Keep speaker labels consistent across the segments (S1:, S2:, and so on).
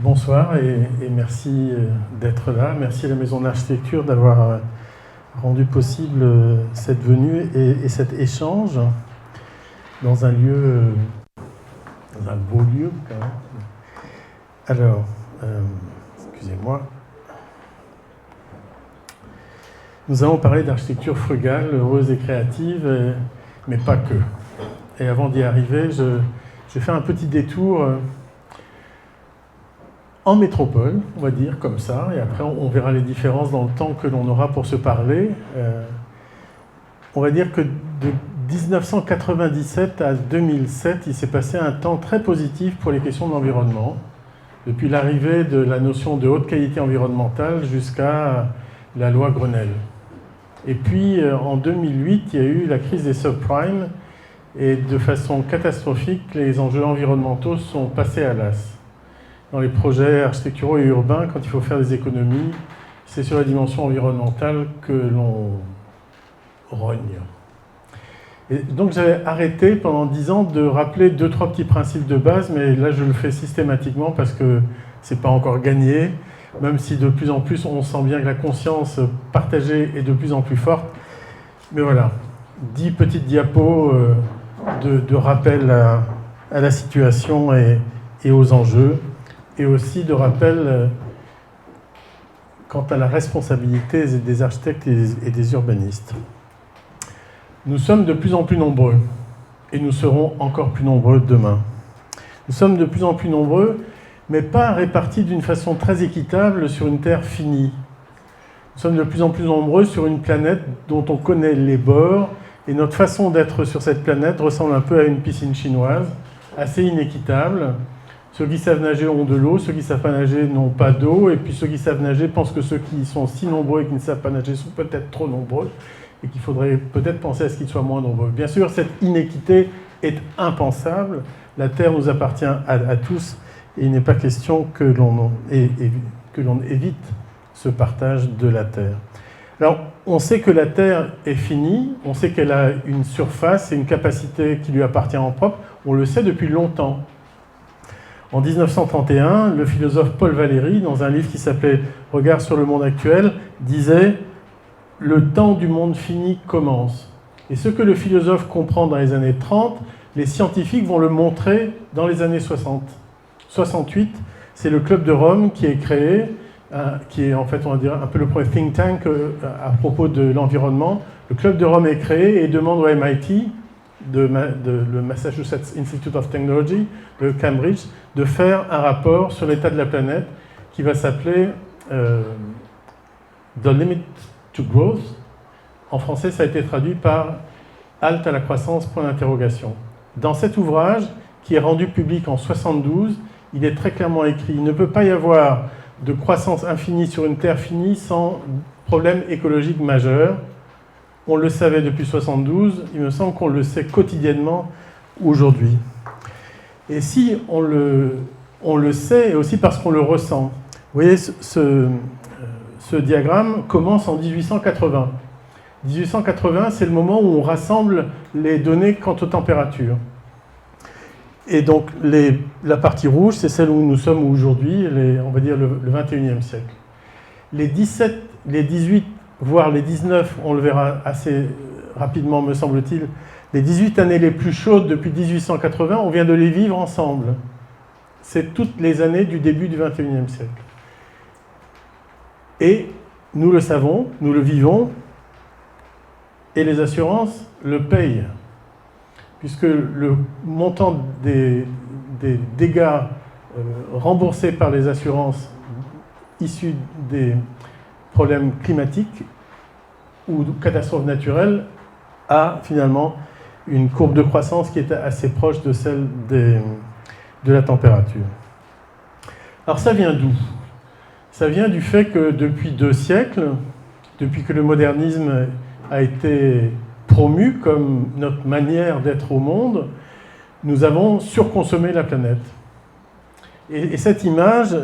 S1: Bonsoir et merci d'être là. Merci à la Maison d'Architecture d'avoir rendu possible cette venue et cet échange dans un lieu, dans un beau lieu quand même. Alors, excusez-moi. Nous allons parler d'architecture frugale, heureuse et créative, mais pas que. Et avant d'y arriver, je vais faire un petit détour en métropole, on va dire, comme ça, et après on verra les différences dans le temps que l'on aura pour se parler. On va dire que de 1997 à 2007, il s'est passé un temps très positif pour les questions de l'environnement, depuis l'arrivée de la notion de haute qualité environnementale jusqu'à la loi Grenelle. Et puis en 2008, il y a eu la crise des subprimes, et de façon catastrophique, les enjeux environnementaux sont passés à l'as. Dans les projets architecturaux et urbains, quand il faut faire des économies, c'est sur la dimension environnementale que l'on rogne. Et donc j'avais arrêté pendant 10 ans de rappeler 2-3 petits principes de base, mais là je le fais systématiquement parce que c'est pas encore gagné, même si de plus en plus on sent bien que la conscience partagée est de plus en plus forte. Mais voilà, 10 petites diapos de rappel à la situation et aux enjeux, et aussi de rappel quant à la responsabilité des architectes et des urbanistes. Nous sommes de plus en plus nombreux, et nous serons encore plus nombreux demain. Nous sommes de plus en plus nombreux, mais pas répartis d'une façon très équitable sur une Terre finie. Nous sommes de plus en plus nombreux sur une planète dont on connaît les bords, et notre façon d'être sur cette planète ressemble un peu à une piscine chinoise, assez inéquitable. Ceux qui savent nager ont de l'eau, ceux qui ne savent pas nager n'ont pas d'eau, et puis ceux qui savent nager pensent que ceux qui sont si nombreux et qui ne savent pas nager sont peut-être trop nombreux, et qu'il faudrait peut-être penser à ce qu'ils soient moins nombreux. Bien sûr, cette inéquité est impensable. La Terre nous appartient à tous, et il n'est pas question que l'on évite ce partage de la Terre. Alors, on sait que la Terre est finie, on sait qu'elle a une surface et une capacité qui lui appartient en propre, on le sait depuis longtemps. En 1931, le philosophe Paul Valéry, dans un livre qui s'appelait « Regard sur le monde actuel », disait « Le temps du monde fini commence ». Et ce que le philosophe comprend dans les années 30, les scientifiques vont le montrer dans les années 60. 68, c'est le Club de Rome qui est créé, qui est en fait, on va dire, un peu le premier think tank à propos de l'environnement. Le Club de Rome est créé et demande au MIT, le Massachusetts Institute of Technology, de Cambridge, de faire un rapport sur l'état de la planète qui va s'appeler The Limit to Growth. En français, ça a été traduit par Halte à la croissance, point d'interrogation. Dans cet ouvrage, qui est rendu public en 1972, il est très clairement écrit: il ne peut pas y avoir de croissance infinie sur une Terre finie sans problème écologique majeur. On le savait depuis 1972, il me semble qu'on le sait quotidiennement aujourd'hui. Et si on le sait, et aussi parce qu'on le ressent. Vous voyez, ce diagramme commence en 1880. 1880, c'est le moment où on rassemble les données quant aux températures. Et donc, la partie rouge, c'est celle où nous sommes aujourd'hui, on va dire le 21e siècle. Les 17, les 18, voire les 19, on le verra assez rapidement, me semble-t-il, les 18 années les plus chaudes depuis 1880, on vient de les vivre ensemble. C'est toutes les années du début du 21e siècle. Et nous le savons, nous le vivons, et les assurances le payent, puisque le montant des dégâts remboursés par les assurances issus des problèmes climatiques ou de catastrophes naturelles a finalement une courbe de croissance qui est assez proche de celle de la température. Alors ça vient d'où? Ça vient du fait que depuis 2 siècles, depuis que le modernisme a été promu comme notre manière d'être au monde, nous avons surconsommé la planète. Et cette image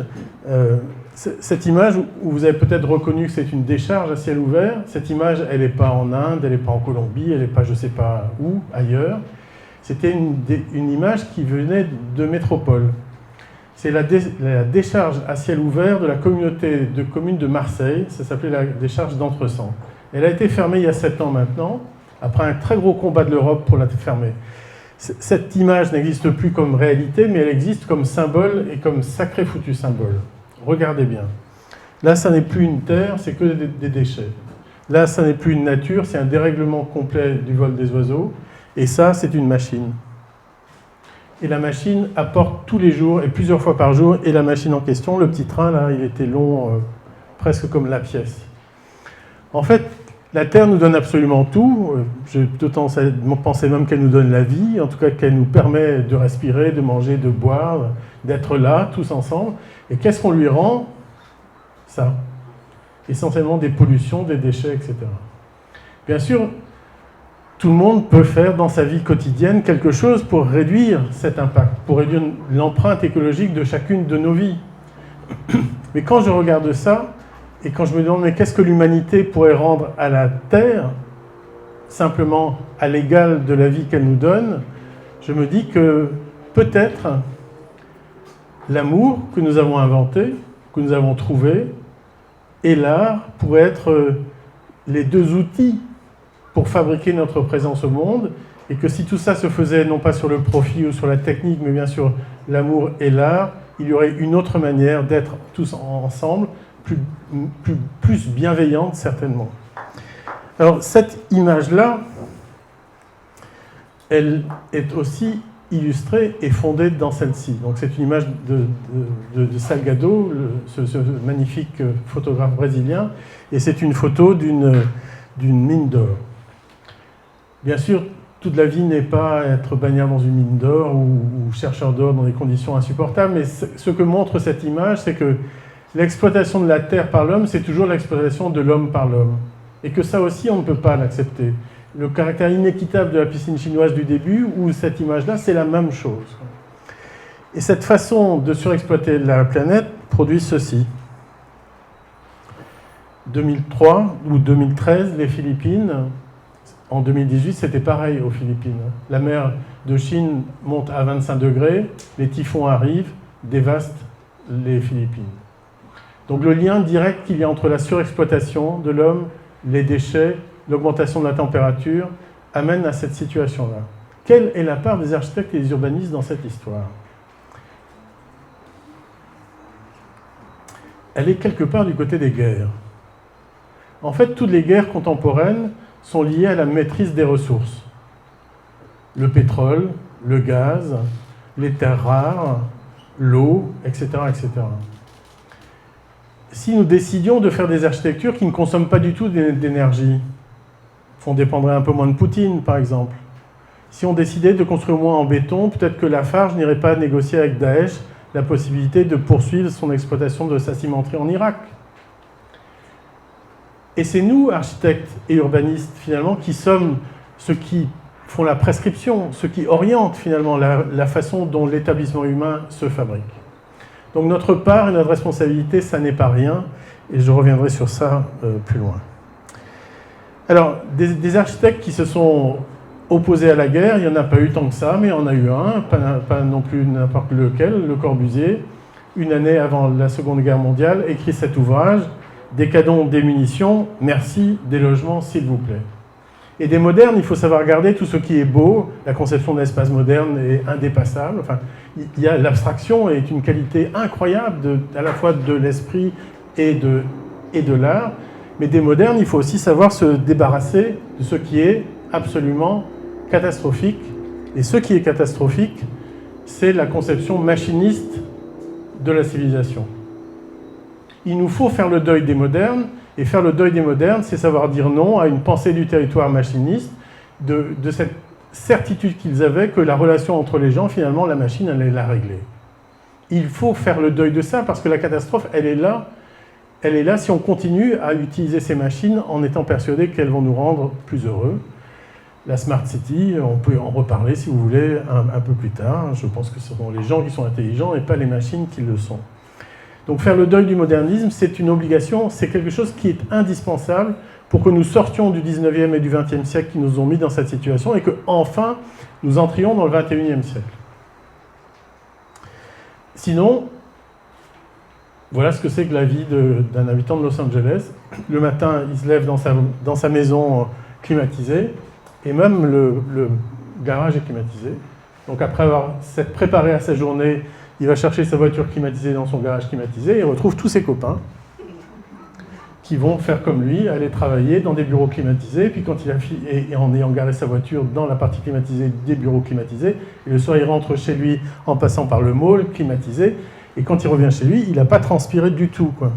S1: où vous avez peut-être reconnu que c'est une décharge à ciel ouvert, cette image, elle n'est pas en Inde, elle n'est pas en Colombie, elle n'est pas je ne sais pas où, ailleurs. C'était une image qui venait de métropole. c'est la décharge à ciel ouvert de la communauté de communes de Marseille. Ça s'appelait la décharge d'Entresens. Elle a été fermée il y a 7 ans maintenant, après un très gros combat de l'Europe pour la fermer. Cette image n'existe plus comme réalité, mais elle existe comme symbole et comme sacré foutu symbole. Regardez bien. Là, ça n'est plus une terre, c'est que des déchets. Là, ça n'est plus une nature, c'est un dérèglement complet du vol des oiseaux. Et ça, c'est une machine. Et la machine apporte tous les jours, et plusieurs fois par jour, et la machine en question, le petit train, là, il était long, presque comme la pièce. En fait, la Terre nous donne absolument tout. J'ai tendance à penser même qu'elle nous donne la vie, en tout cas qu'elle nous permet de respirer, de manger, de boire, d'être là, tous ensemble. Et qu'est-ce qu'on lui rend? Ça. Essentiellement des pollutions, des déchets, etc. Bien sûr, tout le monde peut faire dans sa vie quotidienne quelque chose pour réduire cet impact, pour réduire l'empreinte écologique de chacune de nos vies. Mais quand je regarde ça, et quand je me demande mais qu'est-ce que l'humanité pourrait rendre à la Terre, simplement à l'égal de la vie qu'elle nous donne, je me dis que peut-être l'amour que nous avons inventé, que nous avons trouvé, et l'art pourraient être les deux outils pour fabriquer notre présence au monde, et que si tout ça se faisait non pas sur le profit ou sur la technique, mais bien sur l'amour et l'art, il y aurait une autre manière d'être tous ensemble, plus bienveillante certainement. Alors cette image-là, elle est aussi illustrée et fondée dans celle-ci. Donc c'est une image de Salgado, ce magnifique photographe brésilien, et c'est une photo d'une mine d'or. Bien sûr, toute la vie n'est pas être baignard dans une mine d'or ou chercheur d'or dans des conditions insupportables, mais ce que montre cette image, c'est que l'exploitation de la terre par l'homme, c'est toujours l'exploitation de l'homme par l'homme. Et que ça aussi, on ne peut pas l'accepter. Le caractère inéquitable de la piscine chinoise du début, ou cette image-là, c'est la même chose. Et cette façon de surexploiter la planète produit ceci. 2003 ou 2013, les Philippines. En 2018, c'était pareil aux Philippines. La mer de Chine monte à 25 degrés, les typhons arrivent, dévastent les Philippines. Donc le lien direct qu'il y a entre la surexploitation de l'homme, les déchets, l'augmentation de la température, amène à cette situation-là. Quelle est la part des architectes et des urbanistes dans cette histoire? Elle est quelque part du côté des guerres. En fait, toutes les guerres contemporaines sont liées à la maîtrise des ressources. Le pétrole, le gaz, les terres rares, l'eau, etc., etc. Si nous décidions de faire des architectures qui ne consomment pas du tout d'énergie, on dépendrait un peu moins de Poutine, par exemple. Si on décidait de construire moins en béton, peut-être que Lafarge n'irait pas négocier avec Daesh la possibilité de poursuivre son exploitation de sa cimenterie en Irak. Et c'est nous, architectes et urbanistes, finalement, qui sommes ceux qui font la prescription, ceux qui orientent, finalement, la façon dont l'établissement humain se fabrique. Donc notre part et notre responsabilité, ça n'est pas rien, et je reviendrai sur ça plus loin. Alors, des architectes qui se sont opposés à la guerre, il n'y en a pas eu tant que ça, mais il y en a eu un, pas non plus n'importe lequel, Le Corbusier, une année avant la Seconde Guerre mondiale, écrit cet ouvrage, « Des canons, des munitions, merci, des logements, s'il vous plaît ». Et des modernes, il faut savoir garder tout ce qui est beau, la conception de l'espace moderne est indépassable, enfin, il y a l'abstraction est une qualité incroyable à la fois de l'esprit et de l'art, mais des modernes, il faut aussi savoir se débarrasser de ce qui est absolument catastrophique. Et ce qui est catastrophique, c'est la conception machiniste de la civilisation. Il nous faut faire le deuil des modernes, et faire le deuil des modernes, c'est savoir dire non à une pensée du territoire machiniste, de cette certitude qu'ils avaient que la relation entre les gens, finalement, la machine allait la régler. Il faut faire le deuil de ça, parce que la catastrophe, elle est là si on continue à utiliser ces machines en étant persuadé qu'elles vont nous rendre plus heureux. La Smart City, on peut en reparler si vous voulez un peu plus tard. Je pense que ce sont les gens qui sont intelligents et pas les machines qui le sont. Donc faire le deuil du modernisme, c'est une obligation, c'est quelque chose qui est indispensable pour que nous sortions du 19e et du 20e siècle qui nous ont mis dans cette situation et que, enfin, nous entrions dans le 21e siècle. Sinon, voilà ce que c'est que la vie d'un habitant de Los Angeles. Le matin, il se lève dans sa maison climatisée, et même le garage est climatisé. Donc après avoir s'être préparé à sa journée, il va chercher sa voiture climatisée dans son garage climatisé et retrouve tous ses copains qui vont faire comme lui, aller travailler dans des bureaux climatisés, puis quand il a et en ayant garé sa voiture dans la partie climatisée des bureaux climatisés, et le soir il rentre chez lui en passant par le mall climatisé, et quand il revient chez lui, il n'a pas transpiré du tout, quoi.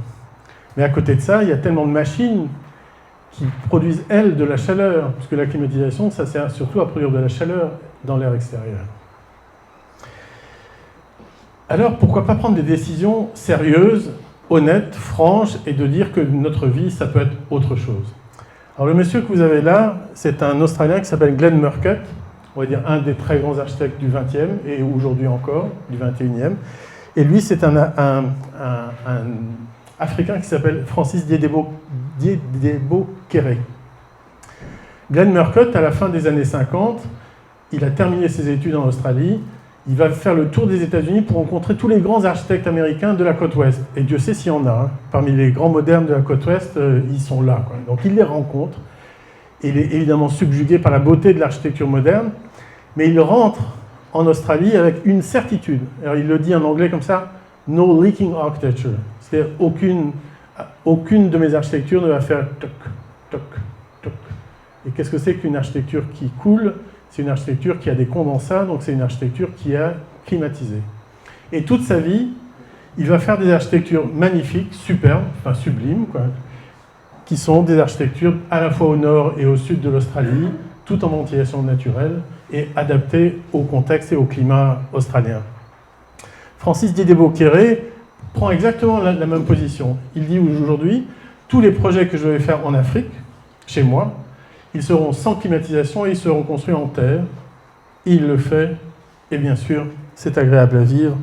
S1: Mais à côté de ça, il y a tellement de machines qui produisent, elles, de la chaleur, parce que la climatisation, ça sert surtout à produire de la chaleur dans l'air extérieur. Alors, pourquoi pas prendre des décisions sérieuses, honnêtes, franches, et de dire que notre vie, ça peut être autre chose. Alors, le monsieur que vous avez là, c'est un Australien qui s'appelle Glenn Murcutt, on va dire un des très grands architectes du XXe, et aujourd'hui encore, du XXIe. Et lui, c'est un Africain qui s'appelle Francis Diedebo-Kéré. Glenn Murcutt, à la fin des années 50, il a terminé ses études en Australie. Il va faire le tour des États-Unis pour rencontrer tous les grands architectes américains de la côte ouest. Et Dieu sait s'il y en a. Hein. Parmi les grands modernes de la côte ouest, ils sont là, quoi. Donc il les rencontre. Il est évidemment subjugué par la beauté de l'architecture moderne. Mais il rentre en Australie avec une certitude. Alors il le dit en anglais comme ça, « no leaking architecture ». C'est-à-dire aucune de mes architectures ne va faire « toc, toc, toc ». Et qu'est-ce que c'est qu'une architecture qui coule ? C'est une architecture qui a des condensats, donc c'est une architecture qui est climatisée. Et toute sa vie, il va faire des architectures magnifiques, superbes, enfin sublimes, quoi, qui sont des architectures à la fois au nord et au sud de l'Australie, tout en ventilation naturelle et adaptées au contexte et au climat australien. Francis Diedebo-Kéré prend exactement la même position. Il dit aujourd'hui, tous les projets que je vais faire en Afrique, chez moi, ils seront sans climatisation et ils seront construits en terre. Il le fait, et bien sûr, c'est agréable à vivre,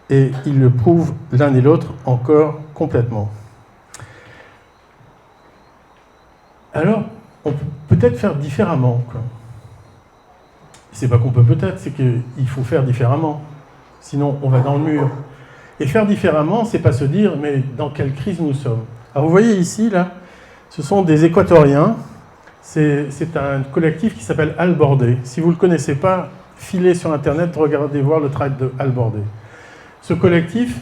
S1: et il le prouve l'un et l'autre encore complètement. Alors, on peut peut-être faire différemment, quoi. C'est pas qu'on peut peut-être, c'est qu'il faut faire différemment. Sinon, on va dans le mur. Et faire différemment, c'est pas se dire, mais dans quelle crise nous sommes. Alors, vous voyez ici, là, ce sont des Équatoriens. C'est un collectif qui s'appelle Albordé. Si vous ne le connaissez pas, filez sur Internet, regardez voir le travail de Albordé. Ce collectif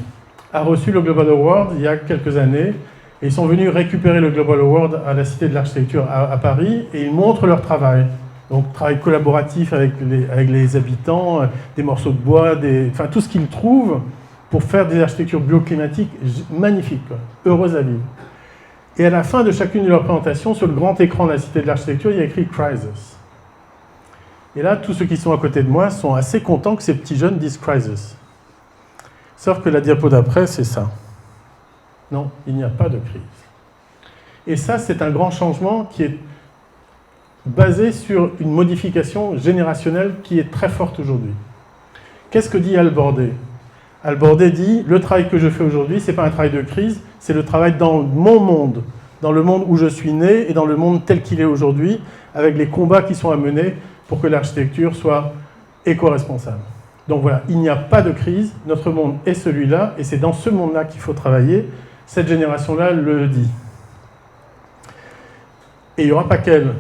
S1: a reçu le Global Award il y a quelques années, et ils sont venus récupérer le Global Award à la Cité de l'Architecture à Paris, et ils montrent leur travail. Donc, travail collaboratif avec les habitants, des morceaux de bois, enfin, tout ce qu'ils trouvent pour faire des architectures bioclimatiques magnifiques, quoi, heureuses à vivre. Et à la fin de chacune de leurs présentations, sur le grand écran de la Cité de l'Architecture, il y a écrit « Crisis ». Et là, tous ceux qui sont à côté de moi sont assez contents que ces petits jeunes disent « Crisis ». Sauf que la diapo d'après, c'est ça. Non, il n'y a pas de crise. Et ça, c'est un grand changement qui est basé sur une modification générationnelle qui est très forte aujourd'hui. Qu'est-ce que dit Albordé ? Albordé dit « Le travail que je fais aujourd'hui, ce n'est pas un travail de crise, c'est le travail dans mon monde, dans le monde où je suis né et dans le monde tel qu'il est aujourd'hui, avec les combats qui sont à mener pour que l'architecture soit éco-responsable. » Donc voilà, il n'y a pas de crise, notre monde est celui-là, et c'est dans ce monde-là qu'il faut travailler. Cette génération-là le dit. Et il n'y aura pas qu'elle.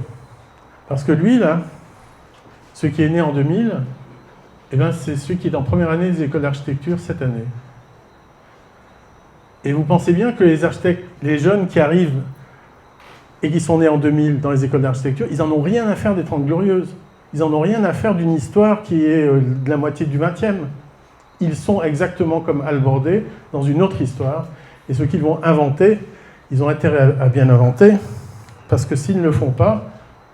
S1: Parce que lui, là, ce qui est né en 2000, eh bien, c'est celui qui est en première année des écoles d'architecture cette année. Et vous pensez bien que les architectes, les jeunes qui arrivent et qui sont nés en 2000 dans les écoles d'architecture, ils n'en ont rien à faire des 30 Glorieuses. Ils n'en ont rien à faire d'une histoire qui est de la moitié du XXe. Ils sont exactement comme Albordé dans une autre histoire. Et ce qu'ils vont inventer, ils ont intérêt à bien inventer, parce que s'ils ne le font pas,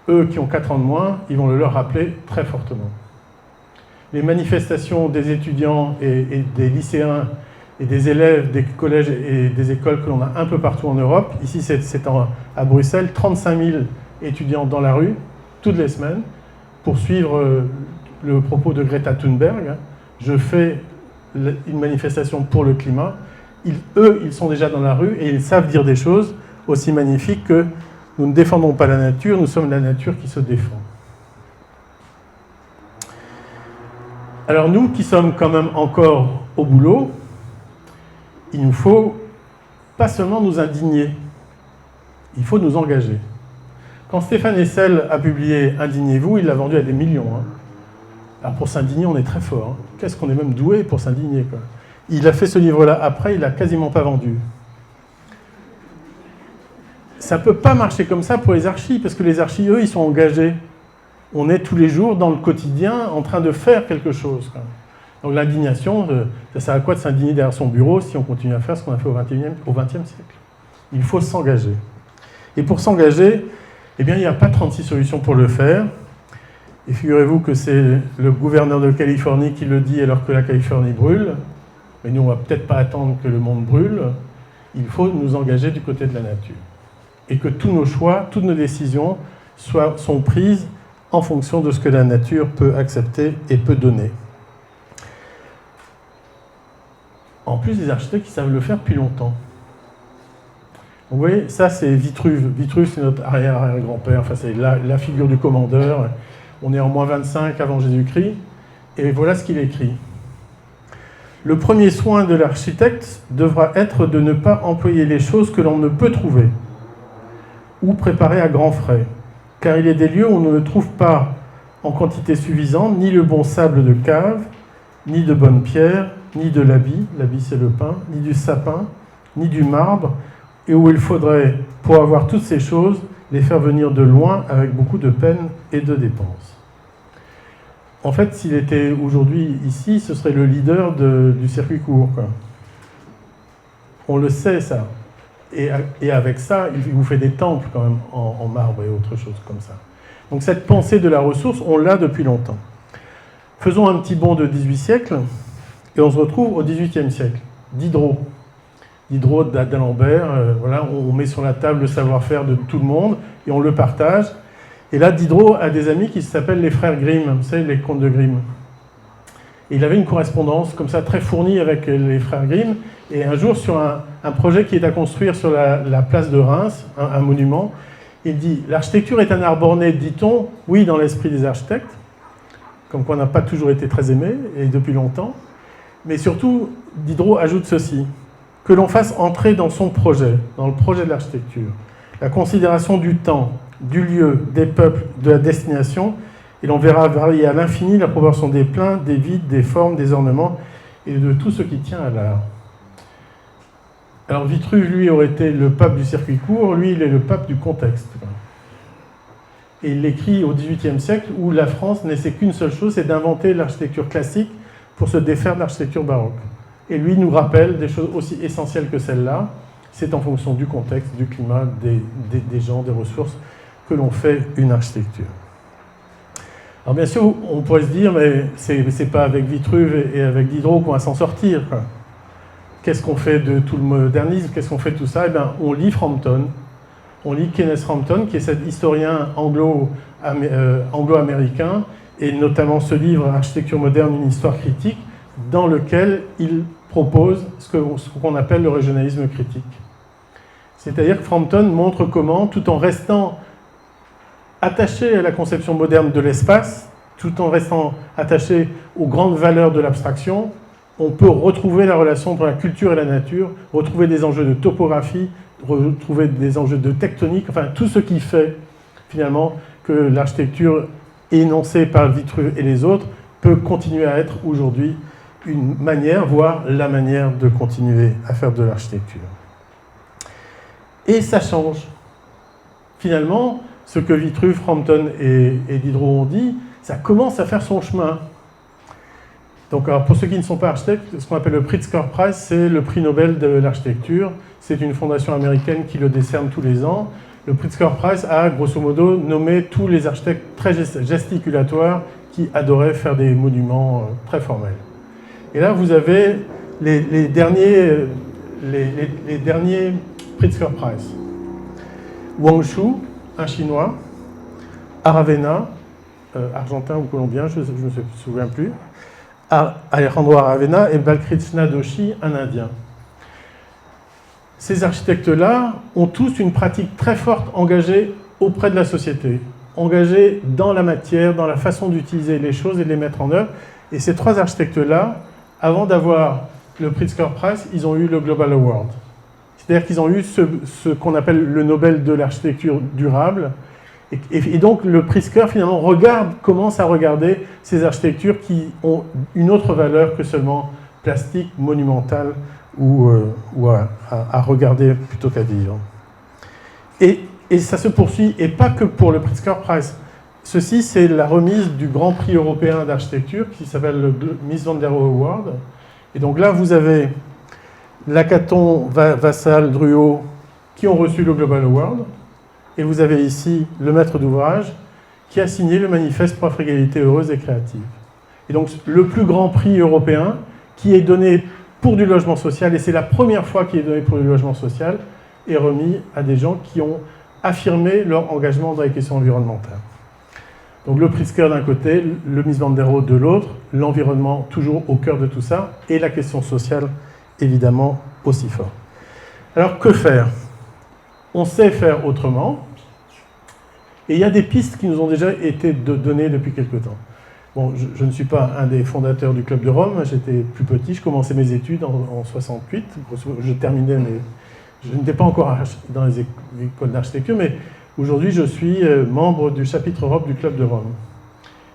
S1: eux qui ont 4 ans de moins, ils vont le leur rappeler très fortement. Les manifestations des étudiants et des lycéens et des élèves des collèges et des écoles que l'on a un peu partout en Europe, ici c'est à Bruxelles, 35 000 étudiants dans la rue, toutes les semaines, pour suivre le propos de Greta Thunberg. Je fais une manifestation pour le climat. Eux, ils sont déjà dans la rue et ils savent dire des choses aussi magnifiques que nous ne défendons pas la nature, nous sommes la nature qui se défend. Alors nous, qui sommes quand même encore au boulot, il nous faut pas seulement nous indigner, il faut nous engager. Quand Stéphane Hessel a publié « Indignez-vous », il l'a vendu à des millions. Hein. Alors pour s'indigner, on est très fort. Hein. Qu'est-ce qu'on est même doué pour s'indigner, quoi. Il a fait ce livre-là après, il l'a quasiment pas vendu. Ça ne peut pas marcher comme ça pour les archis, parce que les archis, eux, ils sont engagés. On est tous les jours dans le quotidien en train de faire quelque chose, quoi. Donc l'indignation, ça sert à quoi de s'indigner derrière son bureau si on continue à faire ce qu'on a fait au XXe siècle? Il faut s'engager. Et pour s'engager, eh bien, il n'y a pas 36 solutions pour le faire. Et figurez-vous que c'est le gouverneur de Californie qui le dit alors que la Californie brûle. Mais nous, on ne va peut-être pas attendre que le monde brûle. Il faut nous engager du côté de la nature. Et que tous nos choix, toutes nos décisions sont prises en fonction de ce que la nature peut accepter et peut donner. En plus, les architectes, ils savent le faire depuis longtemps. Vous voyez, ça, c'est Vitruve. Vitruve, c'est notre arrière-grand-père. Enfin, c'est la figure du commandeur. On est en -25 avant Jésus-Christ. Et voilà ce qu'il écrit. Le premier soin de l'architecte devra être de ne pas employer les choses que l'on ne peut trouver ou préparer à grands frais, car il est des lieux où on ne trouve pas en quantité suffisante ni le bon sable de cave, ni de bonnes pierres, ni de l'habit c'est le pain, ni du sapin, ni du marbre, et où il faudrait, pour avoir toutes ces choses, les faire venir de loin avec beaucoup de peine et de dépenses. En fait, s'il était aujourd'hui ici, ce serait le leader du circuit court, quoi. On le sait, ça. Et avec ça, il vous fait des temples, quand même, en marbre et autre chose comme ça. Donc cette pensée de la ressource, on l'a depuis longtemps. Faisons un petit bond de 18 siècles, et on se retrouve au XVIIIe siècle. Diderot. Diderot d'Alembert, voilà, on met sur la table le savoir-faire de tout le monde, et on le partage. Et là, Diderot a des amis qui s'appellent les frères Grimm, vous savez, les contes de Grimm. Et il avait une correspondance comme ça très fournie avec les frères Grimm. Et un jour, sur un projet qui est à construire sur la place de Reims, un monument, il dit « L'architecture est un art borné, dit-on, oui, dans l'esprit des architectes, comme quoi on n'a pas toujours été très aimé, et depuis longtemps. Mais surtout, Diderot ajoute ceci, que l'on fasse entrer dans son projet, dans le projet de l'architecture, la considération du temps, du lieu, des peuples, de la destination, et l'on verra varier à l'infini la proportion des pleins, des vides, des formes, des ornements, et de tout ce qui tient à l'art. » Alors Vitruve, lui, aurait été le pape du circuit court, lui, il est le pape du contexte. Et il l'écrit au XVIIIe siècle, où la France n'essaie qu'une seule chose, c'est d'inventer l'architecture classique pour se défaire de l'architecture baroque. Et lui nous rappelle des choses aussi essentielles que celles-là. C'est en fonction du contexte, du climat, des gens, des ressources, que l'on fait une architecture. Alors bien sûr, on pourrait se dire, mais c'est pas avec Vitruve et avec Diderot qu'on va s'en sortir, quoi. Qu'est-ce qu'on fait de tout le modernisme? Qu'est-ce qu'on fait de tout ça? Eh bien, on lit Frampton. On lit Kenneth Frampton, qui est cet historien anglo-américain, et notamment ce livre « Architecture moderne, une histoire critique », dans lequel il propose ce qu'on appelle le régionalisme critique. C'est-à-dire que Frampton montre comment, tout en restant attaché à la conception moderne de l'espace, tout en restant attaché aux grandes valeurs de l'abstraction, on peut retrouver la relation entre la culture et la nature, retrouver des enjeux de topographie, retrouver des enjeux de tectonique, enfin tout ce qui fait finalement que l'architecture énoncée par Vitruve et les autres peut continuer à être aujourd'hui une manière, voire la manière de continuer à faire de l'architecture. Et ça change. Finalement, ce que Vitruve, Frampton et Diderot ont dit, ça commence à faire son chemin. Donc, alors, pour ceux qui ne sont pas architectes, ce qu'on appelle le Pritzker Prize, c'est le prix Nobel de l'architecture. C'est une fondation américaine qui le décerne tous les ans. Le Pritzker Prize a, grosso modo, nommé tous les architectes très gesticulatoires qui adoraient faire des monuments très formels. Et là, vous avez les derniers Pritzker Prize. Wang Shu, un Chinois, Aravena, argentin ou colombien, je ne me souviens plus, Alejandro Aravena et Balkrishna Doshi, un Indien. Ces architectes-là ont tous une pratique très forte engagée auprès de la société, engagée dans la matière, dans la façon d'utiliser les choses et de les mettre en œuvre. Et ces trois architectes-là avant d'avoir le Pritzker Prize, ils ont eu le Global Award. C'est-à-dire qu'ils ont eu ce qu'on appelle le Nobel de l'architecture durable. Et donc le Pritzker, finalement, commence à regarder ces architectures qui ont une autre valeur que seulement plastique, monumentale, ou à regarder plutôt qu'à vivre. Et ça se poursuit, et pas que pour le Pritzker Prize. Ceci, c'est la remise du Grand Prix européen d'architecture qui s'appelle le Mies van der Rohe Award. Et donc là, vous avez Lacaton, Vassal, Druot qui ont reçu le Global Award. Et vous avez ici le maître d'ouvrage qui a signé le manifeste pour la frugalité heureuse et créative. Et donc le plus grand prix européen qui est donné pour du logement social, et c'est la première fois qu'il est donné pour du logement social, est remis à des gens qui ont affirmé leur engagement dans les questions environnementales. Donc le Pritzker d'un côté, le Mies van der Rohe de l'autre, l'environnement toujours au cœur de tout ça, et la question sociale évidemment aussi fort. Alors que faire? On sait faire autrement, et il y a des pistes qui nous ont déjà été données depuis quelque temps. Bon, je ne suis pas un des fondateurs du Club de Rome, j'étais plus petit, je commençais mes études en 68, je terminais, mais je n'étais pas encore dans les écoles d'architecture, mais aujourd'hui je suis membre du chapitre Europe du Club de Rome.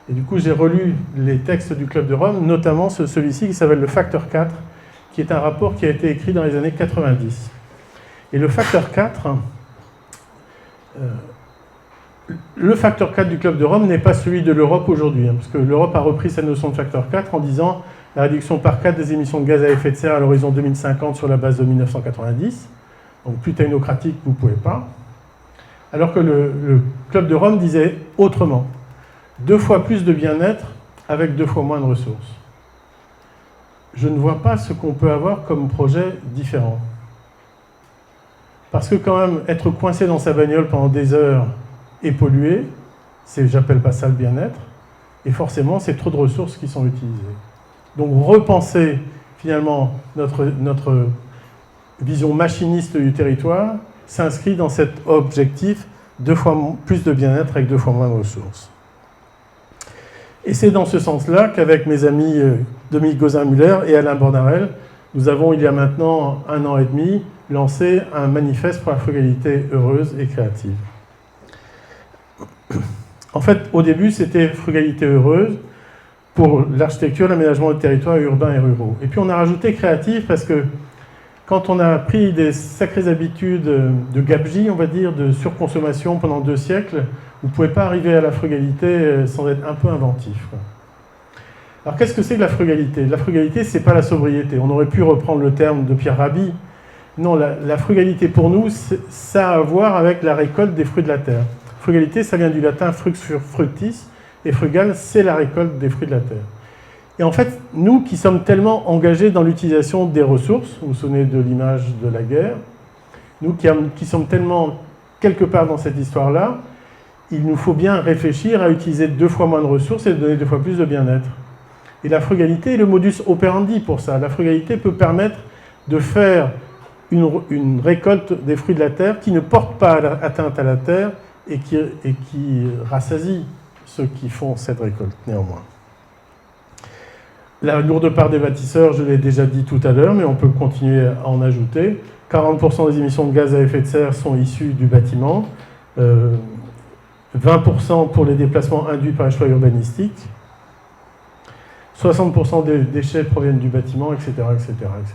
S1: Et du coup j'ai relu les textes du Club de Rome, notamment celui-ci qui s'appelle le Facteur 4, qui est un rapport qui a été écrit dans les années 90. Et le Facteur 4, le Facteur 4 du Club de Rome n'est pas celui de l'Europe aujourd'hui, parce que l'Europe a repris cette notion de Facteur 4 en disant la réduction par 4 des émissions de gaz à effet de serre à l'horizon 2050 sur la base de 1990. Donc plus technocratique, vous ne pouvez pas. Alors que le Club de Rome disait autrement, 2 fois plus de bien-être avec 2 fois moins de ressources. Je ne vois pas ce qu'on peut avoir comme projet différent. Parce que quand même, être coincé dans sa bagnole pendant des heures et pollué, j'appelle pas ça le bien-être, et forcément, c'est trop de ressources qui sont utilisées. Donc repenser finalement notre vision machiniste du territoire s'inscrit dans cet objectif 2 fois plus de bien-être avec 2 fois moins de ressources. Et c'est dans ce sens-là qu'avec mes amis Dominique Gauzin-Muller et Alain Bornarel, nous avons, il y a maintenant 1 an et demi, lancé un manifeste pour la frugalité heureuse et créative. En fait, au début, c'était frugalité heureuse pour l'architecture, l'aménagement du territoire urbain et ruraux. Et puis on a rajouté créative parce que quand on a pris des sacrées habitudes de gabegie, on va dire, de surconsommation pendant 2 siècles, vous ne pouvez pas arriver à la frugalité sans être un peu inventif. Alors qu'est-ce que c'est que la frugalité? La frugalité, ce n'est pas la sobriété. On aurait pu reprendre le terme de Pierre Rabhi. Non, la frugalité pour nous, ça a à voir avec la récolte des fruits de la terre. Frugalité, ça vient du latin frux fructis, et frugal, c'est la récolte des fruits de la terre. Et en fait, nous qui sommes tellement engagés dans l'utilisation des ressources, vous vous souvenez de l'image de la guerre, nous qui sommes tellement quelque part dans cette histoire-là, il nous faut bien réfléchir à utiliser 2 fois moins de ressources et donner 2 fois plus de bien-être. Et la frugalité est le modus operandi pour ça. La frugalité peut permettre de faire une récolte des fruits de la terre qui ne porte pas atteinte à la terre et qui rassasie ceux qui font cette récolte, néanmoins. La lourde part des bâtisseurs, je l'ai déjà dit tout à l'heure, mais on peut continuer à en ajouter. 40% des émissions de gaz à effet de serre sont issues du bâtiment, 20% pour les déplacements induits par les choix urbanistiques, 60% des déchets proviennent du bâtiment, etc., etc., etc.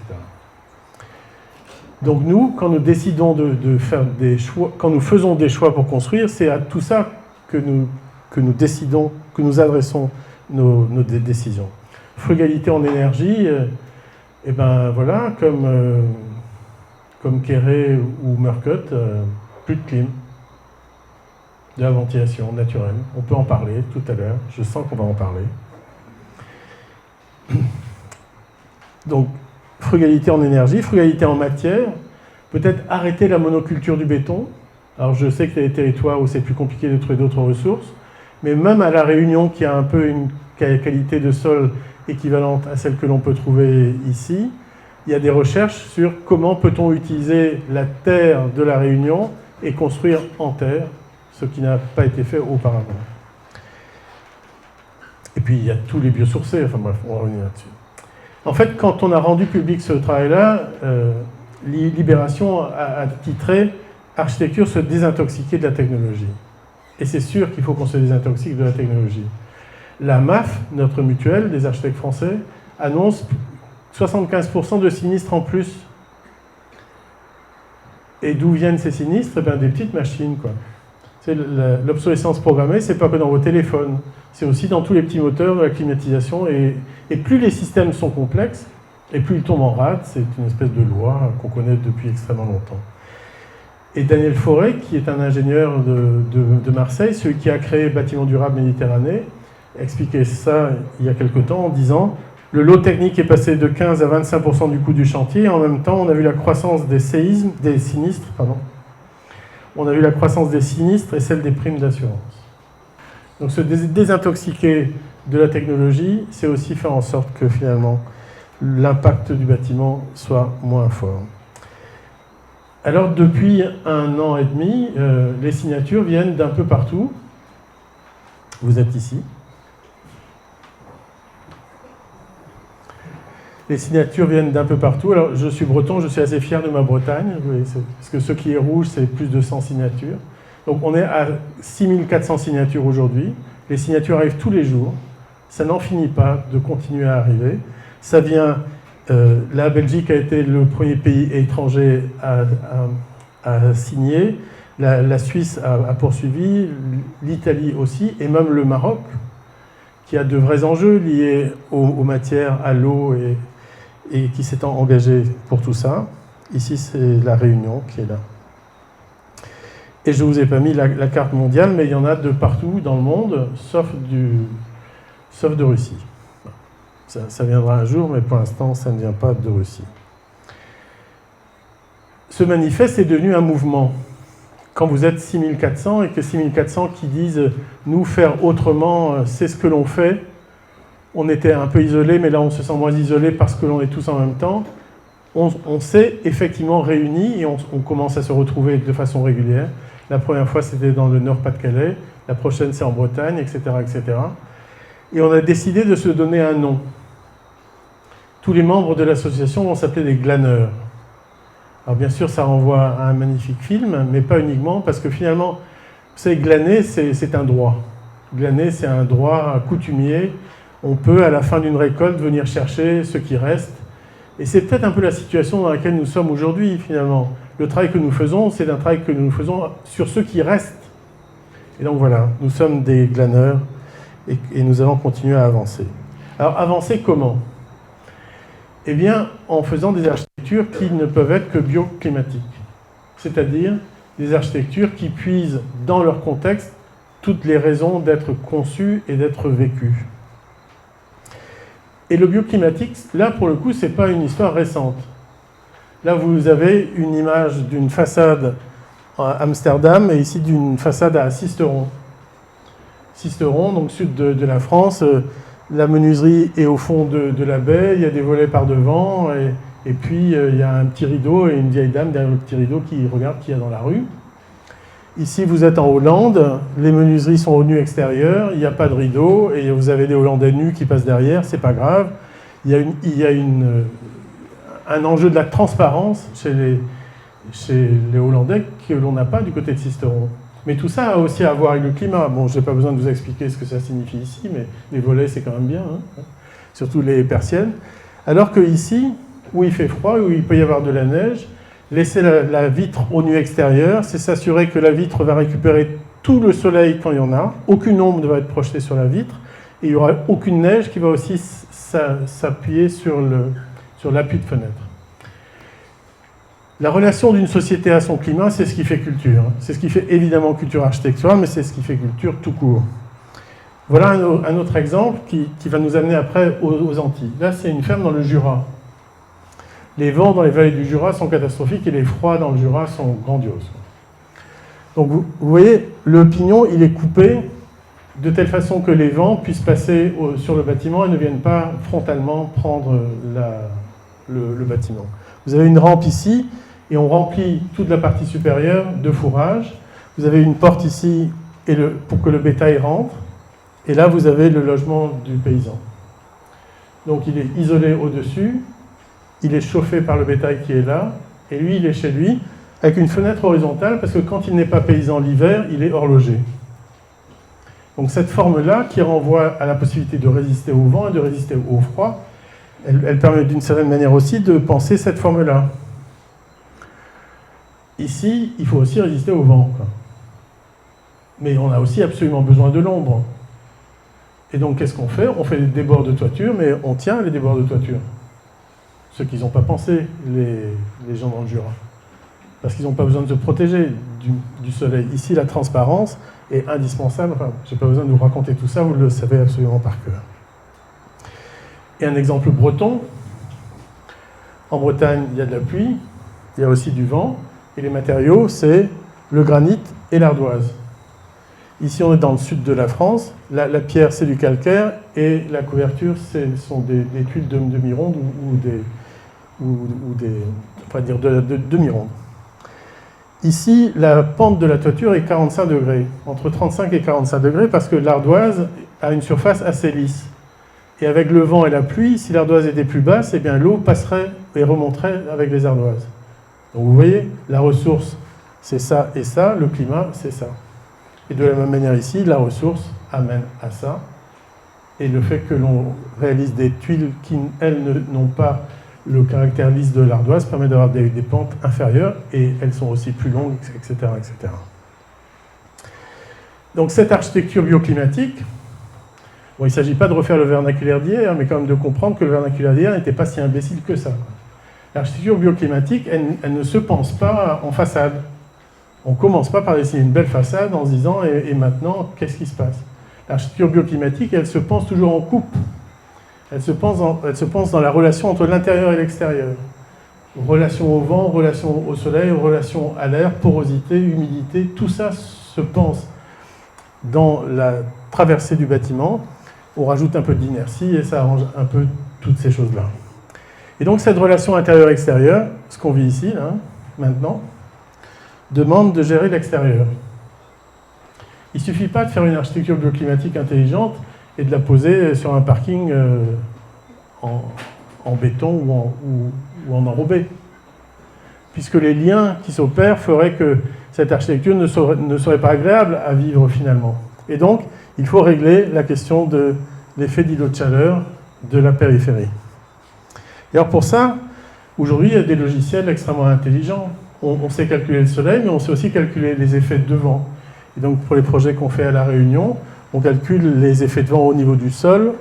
S1: Donc nous, quand nous décidons de faire des choix, quand nous faisons des choix pour construire, c'est à tout ça que nous décidons, que nous adressons nos décisions. Frugalité en énergie, et ben voilà, comme Kéré ou Murcutt, plus de clim, de la ventilation naturelle. On peut en parler tout à l'heure, je sens qu'on va en parler. Donc, frugalité en énergie, frugalité en matière, peut-être arrêter la monoculture du béton. Alors je sais qu'il y a des territoires où c'est plus compliqué de trouver d'autres ressources, mais même à La Réunion, qui a un peu une qualité de sol équivalente à celle que l'on peut trouver ici, il y a des recherches sur comment peut-on utiliser la terre de La Réunion et construire en terre, ce qui n'a pas été fait auparavant. Et puis il y a tous les biosourcés, enfin bref, on va revenir là-dessus. En fait, quand on a rendu public ce travail-là, Libération a titré « Architecture se désintoxiquer de la technologie ». Et c'est sûr qu'il faut qu'on se désintoxique de la technologie. La MAF, notre mutuelle des architectes français, annonce 75% de sinistres en plus. Et d'où viennent ces sinistres? Eh bien, des petites machines, quoi. L'obsolescence programmée, c'est pas que dans vos téléphones, c'est aussi dans tous les petits moteurs de la climatisation. Et plus les systèmes sont complexes, et plus ils tombent en rade. C'est une espèce de loi qu'on connaît depuis extrêmement longtemps. Et Daniel Fauré, qui est un ingénieur de Marseille, celui qui a créé Bâtiments Durables Méditerranée, expliquait ça il y a quelque temps en disant « Le lot technique est passé de 15 à 25% du coût du chantier, et en même temps, on a vu la croissance des sinistres, on a vu la croissance des sinistres et celle des primes d'assurance. » Donc se désintoxiquer de la technologie, c'est aussi faire en sorte que finalement l'impact du bâtiment soit moins fort. Alors depuis 1 an et demi, les signatures viennent d'un peu partout. Vous êtes ici. Les signatures viennent d'un peu partout. Alors, je suis breton, je suis assez fier de ma Bretagne, parce que ce qui est rouge, c'est plus de 100 signatures. Donc, on est à 6400 signatures aujourd'hui. Les signatures arrivent tous les jours. Ça n'en finit pas de continuer à arriver. Ça vient... la Belgique a été le premier pays étranger à signer. La Suisse a poursuivi, l'Italie aussi, et même le Maroc, qui a de vrais enjeux liés aux matières, à l'eau et qui s'est engagé pour tout ça. Ici, c'est la Réunion qui est là. Et je ne vous ai pas mis la carte mondiale, mais il y en a de partout dans le monde, sauf de Russie. Ça viendra un jour, mais pour l'instant, ça ne vient pas de Russie. Ce manifeste est devenu un mouvement. Quand vous êtes 6400 et que 6400 qui disent « nous, faire autrement, c'est ce que l'on fait », on était un peu isolés, mais là on se sent moins isolé parce que l'on est tous en même temps. On s'est effectivement réunis et on commence à se retrouver de façon régulière. La première fois, c'était dans le Nord-Pas-de-Calais. La prochaine, c'est en Bretagne, etc., etc. Et on a décidé de se donner un nom. Tous les membres de l'association vont s'appeler des glaneurs. Alors bien sûr, ça renvoie à un magnifique film, mais pas uniquement, parce que finalement, vous savez, glaner, c'est un droit. Glaner, c'est un droit coutumier. On peut, à la fin d'une récolte, venir chercher ce qui reste. Et c'est peut-être un peu la situation dans laquelle nous sommes aujourd'hui, finalement. Le travail que nous faisons, c'est un travail que nous faisons sur ce qui reste. Et donc voilà, nous sommes des glaneurs et nous allons continuer à avancer. Alors, avancer comment? Eh bien, en faisant des architectures qui ne peuvent être que bioclimatiques. C'est-à-dire des architectures qui puisent dans leur contexte toutes les raisons d'être conçues et d'être vécues. Et le bioclimatique, là, pour le coup, ce n'est pas une histoire récente. Là, vous avez une image d'une façade à Amsterdam et ici d'une façade à Sisteron. Sisteron, donc sud de la France, la menuiserie est au fond de la baie, il y a des volets par devant, et puis il y a un petit rideau et une vieille dame derrière le petit rideau qui regarde qui y a dans la rue. Ici, vous êtes en Hollande, les menuiseries sont aux nus extérieurs, il n'y a pas de rideau, et vous avez des Hollandais nus qui passent derrière, c'est pas grave. Il y a un enjeu de la transparence chez les Hollandais que l'on n'a pas du côté de Sisteron. Mais tout ça a aussi à voir avec le climat. Bon, je n'ai pas besoin de vous expliquer ce que ça signifie ici, mais les volets, c'est quand même bien, hein, surtout les persiennes. Alors que ici, où il fait froid, où il peut y avoir de la neige, laisser la vitre au nu extérieur, c'est s'assurer que la vitre va récupérer tout le soleil quand il y en a, aucune ombre ne va être projetée sur la vitre, et il n'y aura aucune neige qui va aussi s'appuyer sur l'appui de fenêtre. La relation d'une société à son climat, c'est ce qui fait culture. C'est ce qui fait évidemment culture architecturale, mais c'est ce qui fait culture tout court. Voilà un autre exemple qui va nous amener après aux Antilles. Là, c'est une ferme dans le Jura. Les vents dans les vallées du Jura sont catastrophiques et les froids dans le Jura sont grandioses. Donc vous voyez, le pignon, il est coupé de telle façon que les vents puissent passer sur le bâtiment et ne viennent pas frontalement prendre le bâtiment. Vous avez une rampe ici, et on remplit toute la partie supérieure de fourrage. Vous avez une porte ici pour que le bétail rentre, et là vous avez le logement du paysan. Donc il est isolé au-dessus, il est chauffé par le bétail qui est là, et lui, il est chez lui, avec une fenêtre horizontale, parce que quand il n'est pas paysan l'hiver, il est horloger. Donc cette forme-là, qui renvoie à la possibilité de résister au vent et de résister au froid, elle permet d'une certaine manière aussi de penser cette forme-là. Ici, il faut aussi résister au vent, quoi. Mais on a aussi absolument besoin de l'ombre. Et donc, qu'est-ce qu'on fait? On fait des débords de toiture, mais on tient les débords de toiture. Ce qu'ils n'ont pas pensé, les gens dans le Jura. Parce qu'ils n'ont pas besoin de se protéger du soleil. Ici, la transparence est indispensable. Enfin, je n'ai pas besoin de vous raconter tout ça, vous le savez absolument par cœur. Et un exemple breton. En Bretagne, il y a de la pluie, il y a aussi du vent, et les matériaux, c'est le granit et l'ardoise. Ici, on est dans le sud de la France. La pierre, c'est du calcaire, et la couverture, ce sont des tuiles de demi-ronde enfin dire de demi-ronde. Ici, la pente de la toiture est 45 degrés, entre 35 et 45 degrés, parce que l'ardoise a une surface assez lisse. Et avec le vent et la pluie, si l'ardoise était plus basse, eh bien l'eau passerait et remonterait avec les ardoises. Donc vous voyez, la ressource, c'est ça et ça, le climat, c'est ça. Et de la même manière ici, la ressource amène à ça. Et le fait que l'on réalise des tuiles qui, elles, n'ont pas le caractère lisse de l'ardoise permet d'avoir des pentes inférieures et elles sont aussi plus longues, etc. etc. Donc cette architecture bioclimatique, bon, il ne s'agit pas de refaire le vernaculaire d'hier, mais quand même de comprendre que le vernaculaire d'hier n'était pas si imbécile que ça. L'architecture bioclimatique, elle ne se pense pas en façade. On ne commence pas par dessiner une belle façade en se disant « et maintenant, qu'est-ce qui se passe ?» L'architecture bioclimatique, elle se pense toujours en coupe. Elle se pense dans la relation entre l'intérieur et l'extérieur. Relation au vent, relation au soleil, relation à l'air, porosité, humidité, tout ça se pense dans la traversée du bâtiment. On rajoute un peu d'inertie et ça arrange un peu toutes ces choses-là. Et donc cette relation intérieur-extérieur, ce qu'on vit ici, là, maintenant, demande de gérer l'extérieur. Il ne suffit pas de faire une architecture bioclimatique intelligente et de la poser sur un parking en béton ou en enrobé. Puisque les liens qui s'opèrent feraient que cette architecture ne serait pas agréable à vivre finalement. Et donc, il faut régler la question de l'effet d'îlot de chaleur de la périphérie. Et alors pour ça, aujourd'hui, il y a des logiciels extrêmement intelligents. On sait calculer le soleil, mais on sait aussi calculer les effets de vent. Et donc pour les projets qu'on fait à La Réunion, on calcule les effets de vent au niveau du sol,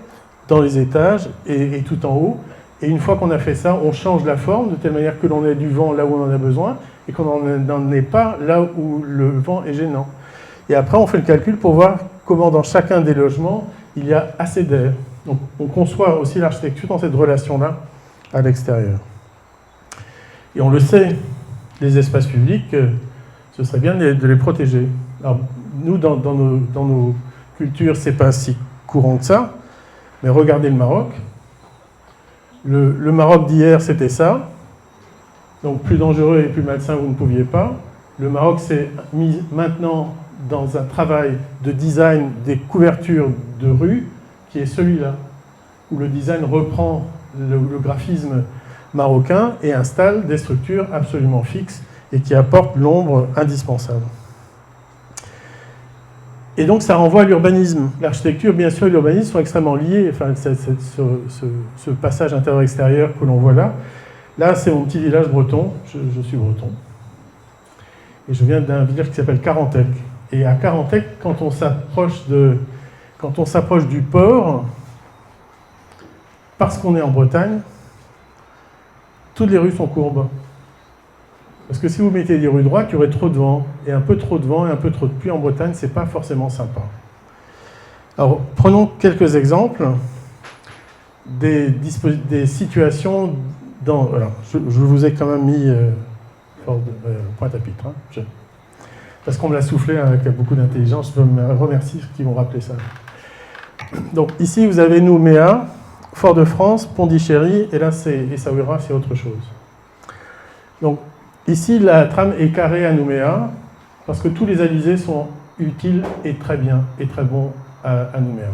S1: dans les étages et tout en haut. Et une fois qu'on a fait ça, on change la forme de telle manière que l'on ait du vent là où on en a besoin et qu'on n'en ait pas là où le vent est gênant. Et après, on fait le calcul pour voir comment dans chacun des logements, il y a assez d'air. Donc on conçoit aussi l'architecture dans cette relation-là à l'extérieur. Et on le sait, les espaces publics, ce serait bien de les protéger. Alors, nous, dans nos cultures, ce n'est pas si courant que ça, mais regardez le Maroc. Le Maroc d'hier, c'était ça. Donc plus dangereux et plus malsain, vous ne pouviez pas. Le Maroc s'est mis maintenant dans un travail de design des couvertures de rue, qui est celui-là, où le design reprend le graphisme marocain et installe des structures absolument fixes et qui apportent l'ombre indispensable. Et donc ça renvoie à l'urbanisme. L'architecture, bien sûr, et l'urbanisme sont extrêmement liés. Enfin, ce passage intérieur-extérieur que l'on voit là. Là, c'est mon petit village breton. Je suis breton. Et je viens d'un village qui s'appelle Carantec. Et à Carantec, quand on s'approche du port, parce qu'on est en Bretagne, toutes les rues sont courbes. Parce que si vous mettez des rues droites, il y aurait trop de vent. Et un peu trop de vent et un peu trop de pluie en Bretagne, c'est pas forcément sympa. Alors, prenons quelques exemples des situations dans... Alors, je vous ai quand même mis Pointe-à-Pitre. Hein, parce qu'on me l'a soufflé avec beaucoup d'intelligence. Je me remercie ceux qui m'ont rappelé ça. Donc, ici, vous avez Nouméa, Fort-de-France, Pondichéry, et là, Essaouira, c'est autre chose. Donc, ici, la trame est carrée à Nouméa, parce que tous les alizés sont utiles et très bien, et très bons à Nouméa.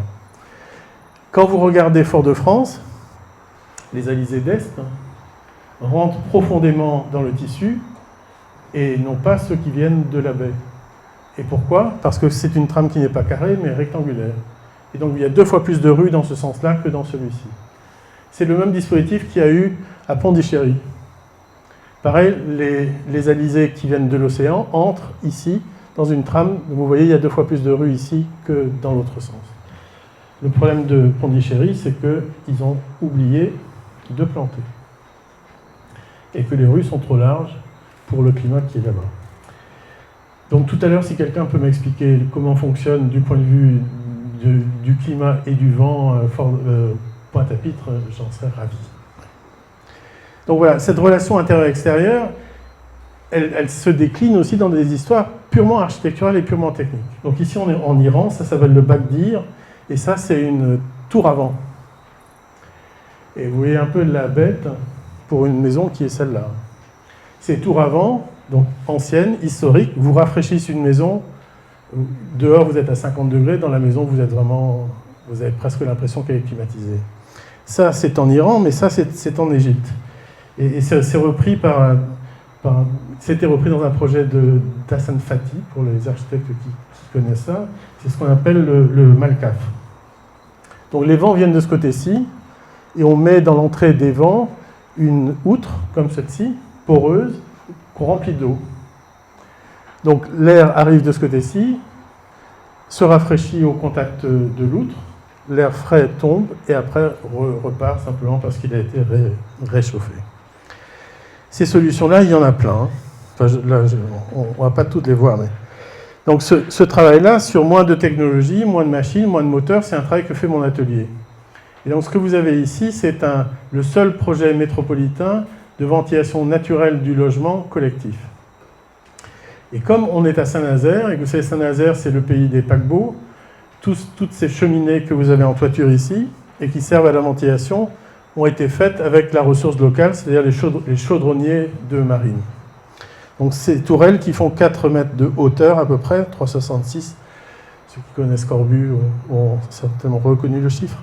S1: Quand vous regardez Fort-de-France, les alizés d'Est, rentrent profondément dans le tissu et non pas ceux qui viennent de la baie. Et pourquoi? Parce que c'est une trame qui n'est pas carrée, mais rectangulaire. Et donc il y a 2 fois plus de rues dans ce sens-là que dans celui-ci. C'est le même dispositif qu'il y a eu à Pondichéry. Pareil, les alizés qui viennent de l'océan entrent ici, dans une trame. Vous voyez, il y a 2 fois plus de rues ici que dans l'autre sens. Le problème de Pondichéry, c'est qu'ils ont oublié de planter. Et que les rues sont trop larges pour le climat qui est là-bas. Donc tout à l'heure, si quelqu'un peut m'expliquer comment fonctionne du point de vue du climat et du vent Pointe-à-Pitre, j'en serais ravi. Donc voilà, cette relation intérieure-extérieure, elle se décline aussi dans des histoires purement architecturales et purement techniques. Donc ici, on est en Iran, ça s'appelle le Bagdir, et ça, c'est une tour à vent. Et vous voyez un peu la bête pour une maison qui est celle-là. Ces tours à vent, donc anciennes, historiques, vous rafraîchissent une maison. Dehors, vous êtes à 50 degrés, dans la maison, vous avez presque l'impression qu'elle est climatisée. Ça, c'est en Iran, mais ça, c'est en Égypte. Et c'est repris c'était repris dans un projet d'Hassan Fati, pour les architectes qui connaissent ça. C'est ce qu'on appelle le Malkaf. Donc les vents viennent de ce côté-ci, et on met dans l'entrée des vents une outre, comme celle-ci, poreuse, qu'on remplit d'eau. Donc l'air arrive de ce côté-ci, se rafraîchit au contact de l'outre, l'air frais tombe, et après repart simplement parce qu'il a été réchauffé. Ces solutions-là, il y en a plein. Enfin, on ne va pas toutes les voir. Mais... Donc ce travail-là, sur moins de technologie, moins de machines, moins de moteurs, c'est un travail que fait mon atelier. Et donc ce que vous avez ici, c'est le seul projet métropolitain de ventilation naturelle du logement collectif. Et comme on est à Saint-Nazaire, et que vous savez, Saint-Nazaire, c'est le pays des paquebots, toutes ces cheminées que vous avez en toiture ici, et qui servent à la ventilation, ont été faites avec la ressource locale, c'est-à-dire les chaudronniers de marine. Donc ces tourelles qui font 4 mètres de hauteur à peu près, 366, ceux qui connaissent Corbu ont certainement reconnu le chiffre.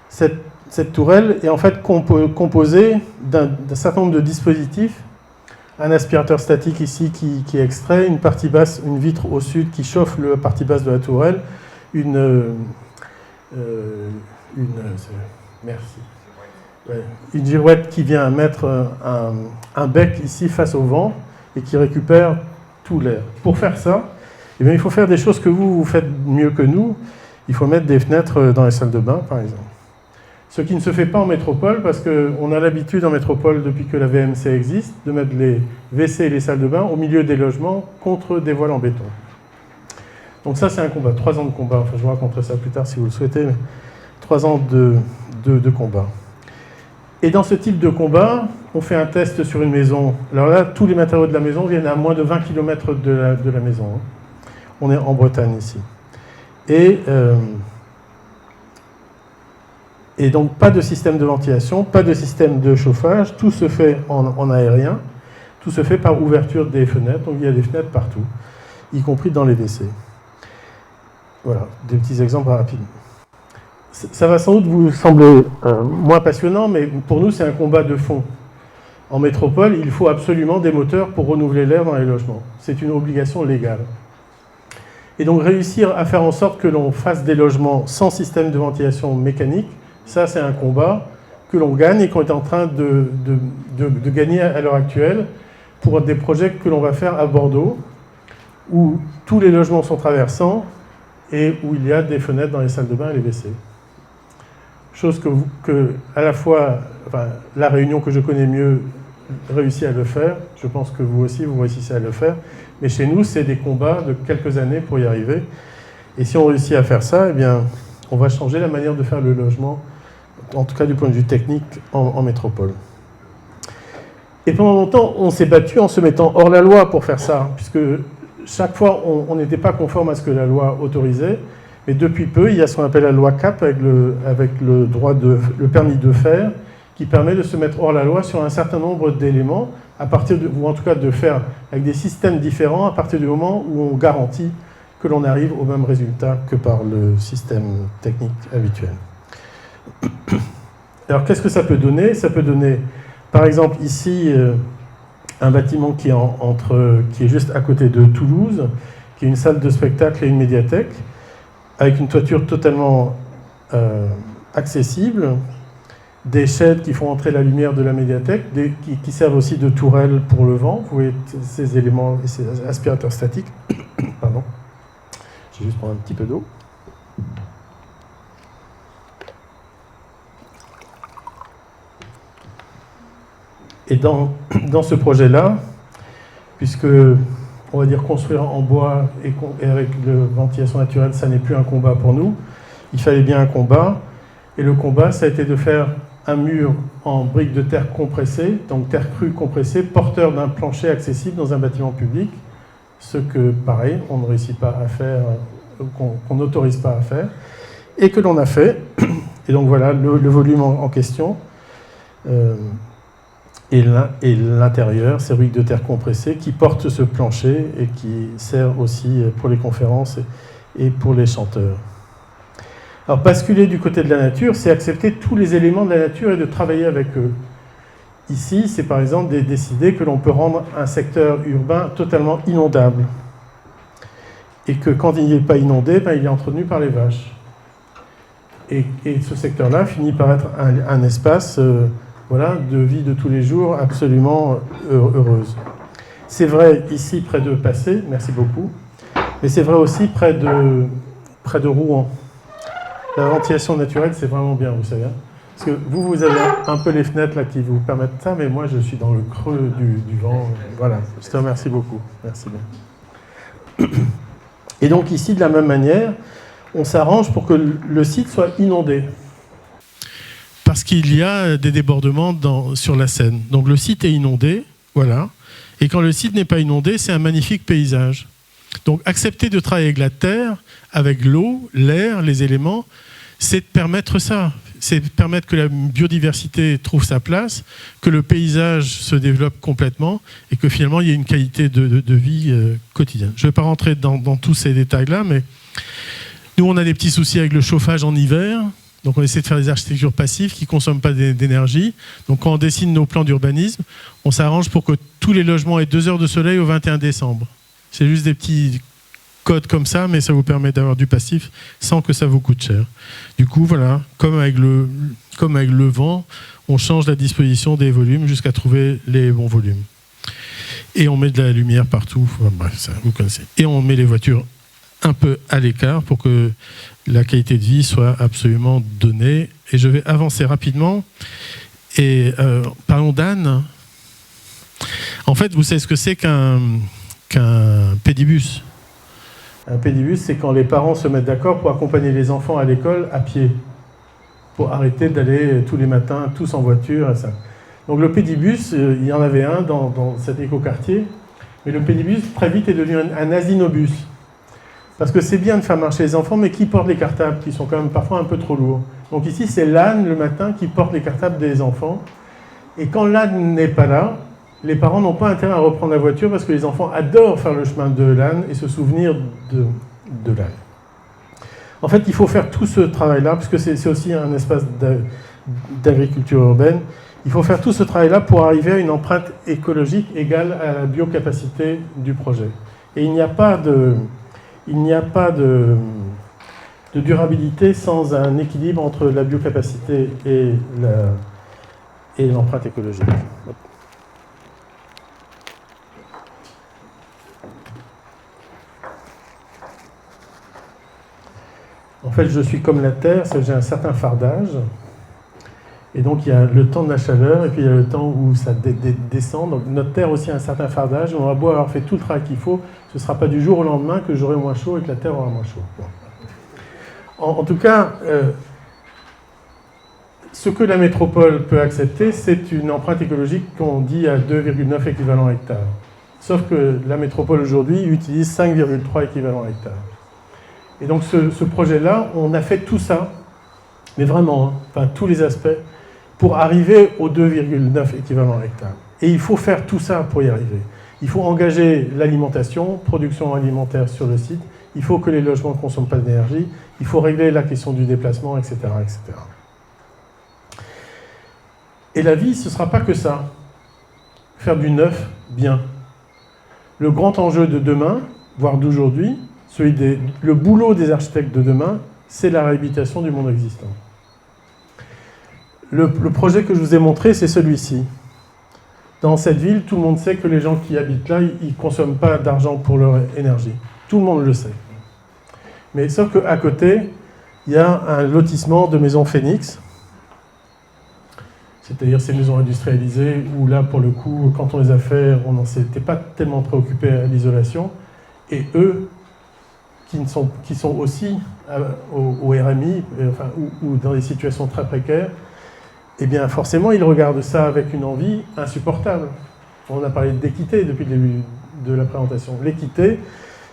S1: Cette tourelle est en fait composée d'un certain nombre de dispositifs, un aspirateur statique ici qui extrait, une partie basse, une vitre au sud qui chauffe la partie basse de la tourelle, une girouette qui vient mettre un bec ici face au vent et qui récupère tout l'air. Pour faire ça, eh bien, il faut faire des choses que vous faites mieux que nous. Il faut mettre des fenêtres dans les salles de bain, par exemple. Ce qui ne se fait pas en métropole, parce qu'on a l'habitude en métropole, depuis que la VMC existe, de mettre les WC et les salles de bain au milieu des logements contre des voiles en béton. Donc ça, c'est un combat, 3 ans de combat. Enfin, je vous raconterai ça plus tard si vous le souhaitez, mais 3 ans de combat. Et dans ce type de combat, on fait un test sur une maison. Alors là, tous les matériaux de la maison viennent à moins de 20 km de la maison. On est en Bretagne ici. Et donc, pas de système de ventilation, pas de système de chauffage, tout se fait en aérien, tout se fait par ouverture des fenêtres, donc il y a des fenêtres partout, y compris dans les WC. Voilà, des petits exemples rapides. Ça va sans doute vous sembler moins passionnant, mais pour nous, c'est un combat de fond. En métropole, il faut absolument des moteurs pour renouveler l'air dans les logements. C'est une obligation légale. Et donc, réussir à faire en sorte que l'on fasse des logements sans système de ventilation mécanique, ça, c'est un combat que l'on gagne et qu'on est en train de gagner à l'heure actuelle pour des projets que l'on va faire à Bordeaux, où tous les logements sont traversants et où il y a des fenêtres dans les salles de bain et les WC. Chose que à la fois, enfin, la Réunion que je connais mieux réussit à le faire, je pense que vous aussi, vous réussissez à le faire, mais chez nous, c'est des combats de quelques années pour y arriver. Et si on réussit à faire ça, eh bien, on va changer la manière de faire le logement, en tout cas du point de vue technique, en métropole. Et pendant longtemps, on s'est battu en se mettant hors la loi pour faire ça, puisque chaque fois, on n'était pas conforme à ce que la loi autorisait. Mais depuis peu, il y a ce qu'on appelle la loi CAP avec le permis de faire, qui permet de se mettre hors la loi sur un certain nombre d'éléments, ou en tout cas de faire avec des systèmes différents à partir du moment où on garantit que l'on arrive au même résultat que par le système technique habituel. Alors qu'est-ce que ça peut donner? Ça peut donner, par exemple, ici, un bâtiment qui est juste à côté de Toulouse, qui est une salle de spectacle et une médiathèque, avec une toiture totalement accessible, des sheds qui font entrer la lumière de la médiathèque, qui servent aussi de tourelle pour le vent. Vous voyez ces éléments, ces aspirateurs statiques. Pardon. Je vais juste prendre un petit peu d'eau. Et dans ce projet-là, puisque, on va dire, construire en bois et avec la ventilation naturelle, ça n'est plus un combat pour nous, il fallait bien un combat. Et le combat, ça a été de faire un mur en briques de terre compressées, donc terre crue compressée, porteur d'un plancher accessible dans un bâtiment public, ce que, pareil, on ne réussit pas à faire, qu'on n'autorise pas à faire, et que l'on a fait. Et donc voilà le volume en question. Et l'intérieur, ces briques de terre compressées qui portent ce plancher et qui sert aussi pour les conférences et pour les chanteurs. Alors, basculer du côté de la nature, c'est accepter tous les éléments de la nature et de travailler avec eux. Ici, c'est par exemple de décider que l'on peut rendre un secteur urbain totalement inondable. Et que quand il n'est pas inondé, il est entretenu par les vaches. Et ce secteur-là finit par être un espace de vie de tous les jours absolument heureuse. C'est vrai ici, près de Passé, merci beaucoup, mais c'est vrai aussi près de Rouen. La ventilation naturelle, c'est vraiment bien, vous savez. Parce que vous avez un peu les fenêtres là qui vous permettent ça, mais moi, je suis dans le creux du vent. Voilà, je te remercie beaucoup. Merci bien. Et donc ici, de la même manière, on s'arrange pour que le site soit inondé. Parce qu'il y a des débordements sur la Seine. Donc le site est inondé, voilà. Et quand le site n'est pas inondé, c'est un magnifique paysage. Donc accepter de travailler avec la terre, avec l'eau, l'air, les éléments, c'est de permettre ça. C'est de permettre que la biodiversité trouve sa place, que le paysage se développe complètement et que finalement il y ait une qualité de vie quotidienne. Je ne vais pas rentrer dans tous ces détails-là, mais nous on a des petits soucis avec le chauffage en hiver. Donc on essaie de faire des architectures passives qui ne consomment pas d'énergie. Donc quand on dessine nos plans d'urbanisme, on s'arrange pour que tous les logements aient 2 heures de soleil au 21 décembre. C'est juste des petits codes comme ça, mais ça vous permet d'avoir du passif sans que ça vous coûte cher. Du coup, voilà, comme avec le vent, on change la disposition des volumes jusqu'à trouver les bons volumes. Et on met de la lumière partout. Enfin, bref, ça, vous connaissez. Et on met les voitures un peu à l'écart pour que la qualité de vie soit absolument donnée. Et je vais avancer rapidement. Et parlons d'Anne. En fait, vous savez ce que c'est qu'un pédibus? Un pédibus, c'est quand les parents se mettent d'accord pour accompagner les enfants à l'école à pied, pour arrêter d'aller tous les matins, tous en voiture. Ça. Donc le pédibus, il y en avait un dans cet écoquartier, mais le pédibus, très vite, est devenu un asinobus. Parce que c'est bien de faire marcher les enfants, mais qui portent les cartables, qui sont quand même parfois un peu trop lourds. Donc ici, c'est l'âne, le matin, qui porte les cartables des enfants. Et quand l'âne n'est pas là, les parents n'ont pas intérêt à reprendre la voiture parce que les enfants adorent faire le chemin de l'âne et se souvenir de l'âne. En fait, il faut faire tout ce travail-là, puisque c'est aussi un espace d'agriculture urbaine. Il faut faire tout ce travail-là pour arriver à une empreinte écologique égale à la biocapacité du projet. Et il n'y a pas de durabilité sans un équilibre entre la biocapacité et l'empreinte écologique. En fait, je suis comme la Terre, j'ai un certain fardage. Et donc, il y a le temps de la chaleur et puis il y a le temps où ça descend. Donc, notre Terre aussi a un certain fardage. On va beau avoir fait tout le travail qu'il faut, ce ne sera pas du jour au lendemain que j'aurai moins chaud et que la Terre aura moins chaud. Bon. En tout cas, ce que la métropole peut accepter, c'est une empreinte écologique qu'on dit à 2,9 équivalents hectares. Sauf que la métropole aujourd'hui utilise 5,3 équivalents hectares. Et donc ce projet-là, on a fait tout ça, mais vraiment, enfin, tous les aspects, pour arriver aux 2,9 équivalents hectares. Et il faut faire tout ça pour y arriver. Il faut engager l'alimentation, production alimentaire sur le site, il faut que les logements ne consomment pas d'énergie, il faut régler la question du déplacement, etc., etc. Et la vie, ce ne sera pas que ça. Faire du neuf, bien. Le grand enjeu de demain, voire d'aujourd'hui, le boulot des architectes de demain, c'est la réhabilitation du monde existant. Le projet que je vous ai montré, c'est celui-ci. Dans cette ville, tout le monde sait que les gens qui habitent là, ils ne consomment pas d'argent pour leur énergie. Tout le monde le sait. Mais sauf qu'à côté, il y a un lotissement de maisons Phoenix, c'est-à-dire ces maisons industrialisées où là, pour le coup, quand on les a fait, on n'en s'était pas tellement préoccupé à l'isolation. Et eux, qui sont aussi au RMI, enfin, ou dans des situations très précaires, eh bien forcément, ils regardent ça avec une envie insupportable. On a parlé d'équité depuis le début de la présentation. L'équité,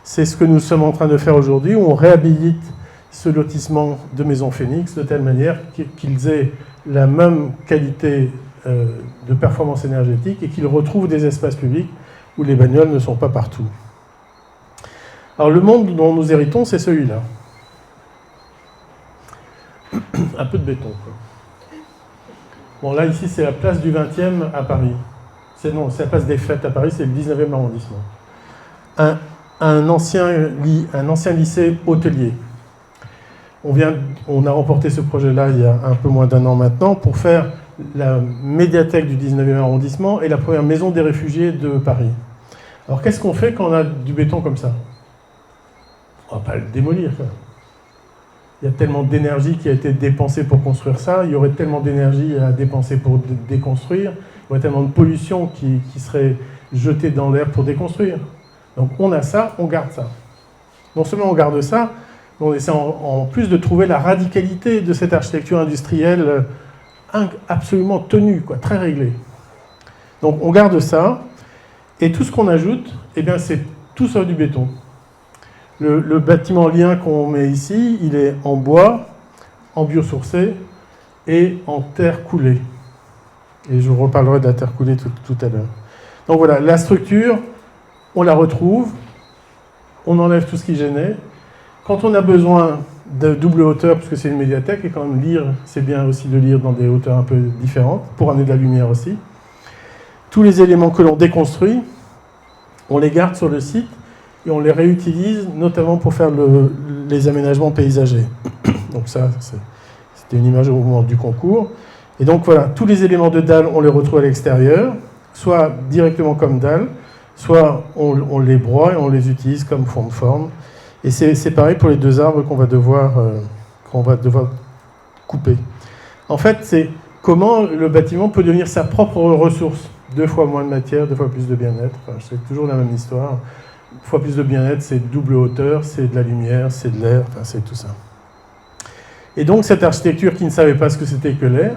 S1: c'est ce que nous sommes en train de faire aujourd'hui, où on réhabilite ce lotissement de maisons Phoenix de telle manière qu'ils aient la même qualité de performance énergétique et qu'ils retrouvent des espaces publics où les bagnoles ne sont pas partout. Alors le monde dont nous héritons, c'est celui-là. Un peu de béton, quoi. Bon, là, ici, c'est la place du 20e à Paris. C'est la place des Fêtes à Paris, c'est le 19e arrondissement. Un ancien lycée hôtelier. On a remporté ce projet-là il y a un peu moins d'un an maintenant pour faire la médiathèque du 19e arrondissement et la première maison des réfugiés de Paris. Alors, qu'est-ce qu'on fait quand on a du béton comme ça? On ne va pas le démolir, quoi. Il y a tellement d'énergie qui a été dépensée pour construire ça, il y aurait tellement d'énergie à dépenser pour déconstruire, il y aurait tellement de pollution qui serait jetée dans l'air pour déconstruire. Donc on a ça, on garde ça. Non seulement on garde ça, mais on essaie en plus de trouver la radicalité de cette architecture industrielle absolument tenue, quoi, très réglée. Donc on garde ça, et tout ce qu'on ajoute, eh bien, c'est tout sauf du béton. Le bâtiment lien qu'on met ici, il est en bois, en biosourcé et en terre coulée. Et je vous reparlerai de la terre coulée tout à l'heure. Donc voilà, la structure, on la retrouve, on enlève tout ce qui gênait. Quand on a besoin de double hauteur, parce que c'est une médiathèque, et quand même lire, c'est bien aussi de lire dans des hauteurs un peu différentes, pour amener de la lumière aussi. Tous les éléments que l'on déconstruit, on les garde sur le site, et on les réutilise notamment pour faire les aménagements paysagers. Donc ça, c'était une image au moment du concours. Et donc voilà, tous les éléments de dalle, on les retrouve à l'extérieur, soit directement comme dalle, soit on les broie et on les utilise comme fond de forme. Et c'est pareil pour les deux arbres qu'on va devoir couper. En fait, c'est comment le bâtiment peut devenir sa propre ressource. 2 fois moins de matière, 2 fois plus de bien-être. Enfin, c'est toujours la même histoire. 1 fois plus de bien-être, c'est double hauteur, c'est de la lumière, c'est de l'air, enfin, c'est tout ça. Et donc cette architecture qui ne savait pas ce que c'était que l'air,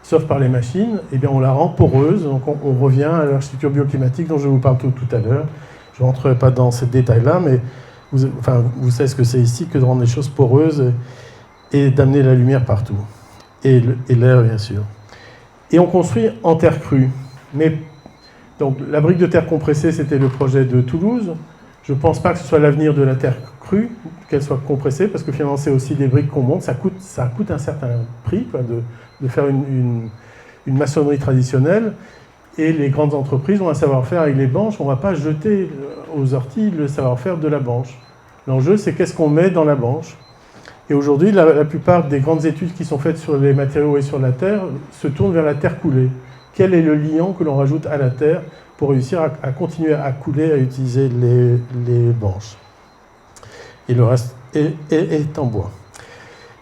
S1: sauf par les machines, eh bien on la rend poreuse. Donc on revient à l'architecture bioclimatique dont je vous parle tout à l'heure. Je ne rentrerai pas dans ces détails-là, mais vous savez ce que c'est ici que de rendre les choses poreuses et d'amener la lumière partout. Et l'air, bien sûr. Et on construit en terre crue. Mais donc, la brique de terre compressée, c'était le projet de Toulouse. Je ne pense pas que ce soit l'avenir de la terre crue, qu'elle soit compressée, parce que finalement, c'est aussi des briques qu'on monte. Ça coûte un certain prix, quoi, de faire une maçonnerie traditionnelle. Et les grandes entreprises ont un savoir-faire avec les banches. On ne va pas jeter aux orties le savoir-faire de la banche. L'enjeu, c'est qu'est-ce qu'on met dans la banche. Et aujourd'hui, la plupart des grandes études qui sont faites sur les matériaux et sur la terre se tournent vers la terre coulée. Quel est le liant que l'on rajoute à la terre pour réussir à continuer à couler, à utiliser les banches. Et le reste est en bois.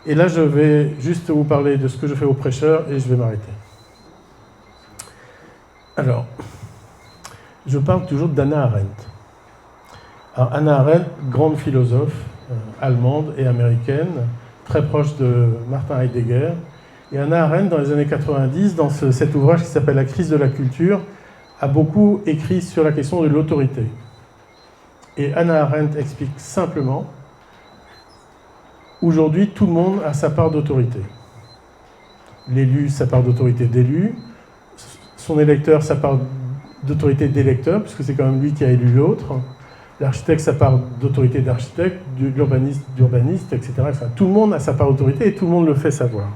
S1: Et là, je vais juste vous parler de ce que je fais aux prêcheurs et je vais m'arrêter. Alors, je parle toujours d'Hannah Arendt. Alors, Hannah Arendt, grande philosophe allemande et américaine, très proche de Martin Heidegger. Et Hannah Arendt, dans les années 90, dans cet ouvrage qui s'appelle « La crise de la culture », a beaucoup écrit sur la question de l'autorité. Et Hannah Arendt explique simplement, aujourd'hui, tout le monde a sa part d'autorité. L'élu, sa part d'autorité d'élu, son électeur, sa part d'autorité d'électeur, puisque c'est quand même lui qui a élu l'autre, l'architecte, sa part d'autorité d'architecte, l'urbaniste d'urbaniste, etc. Enfin, tout le monde a sa part d'autorité et tout le monde le fait savoir.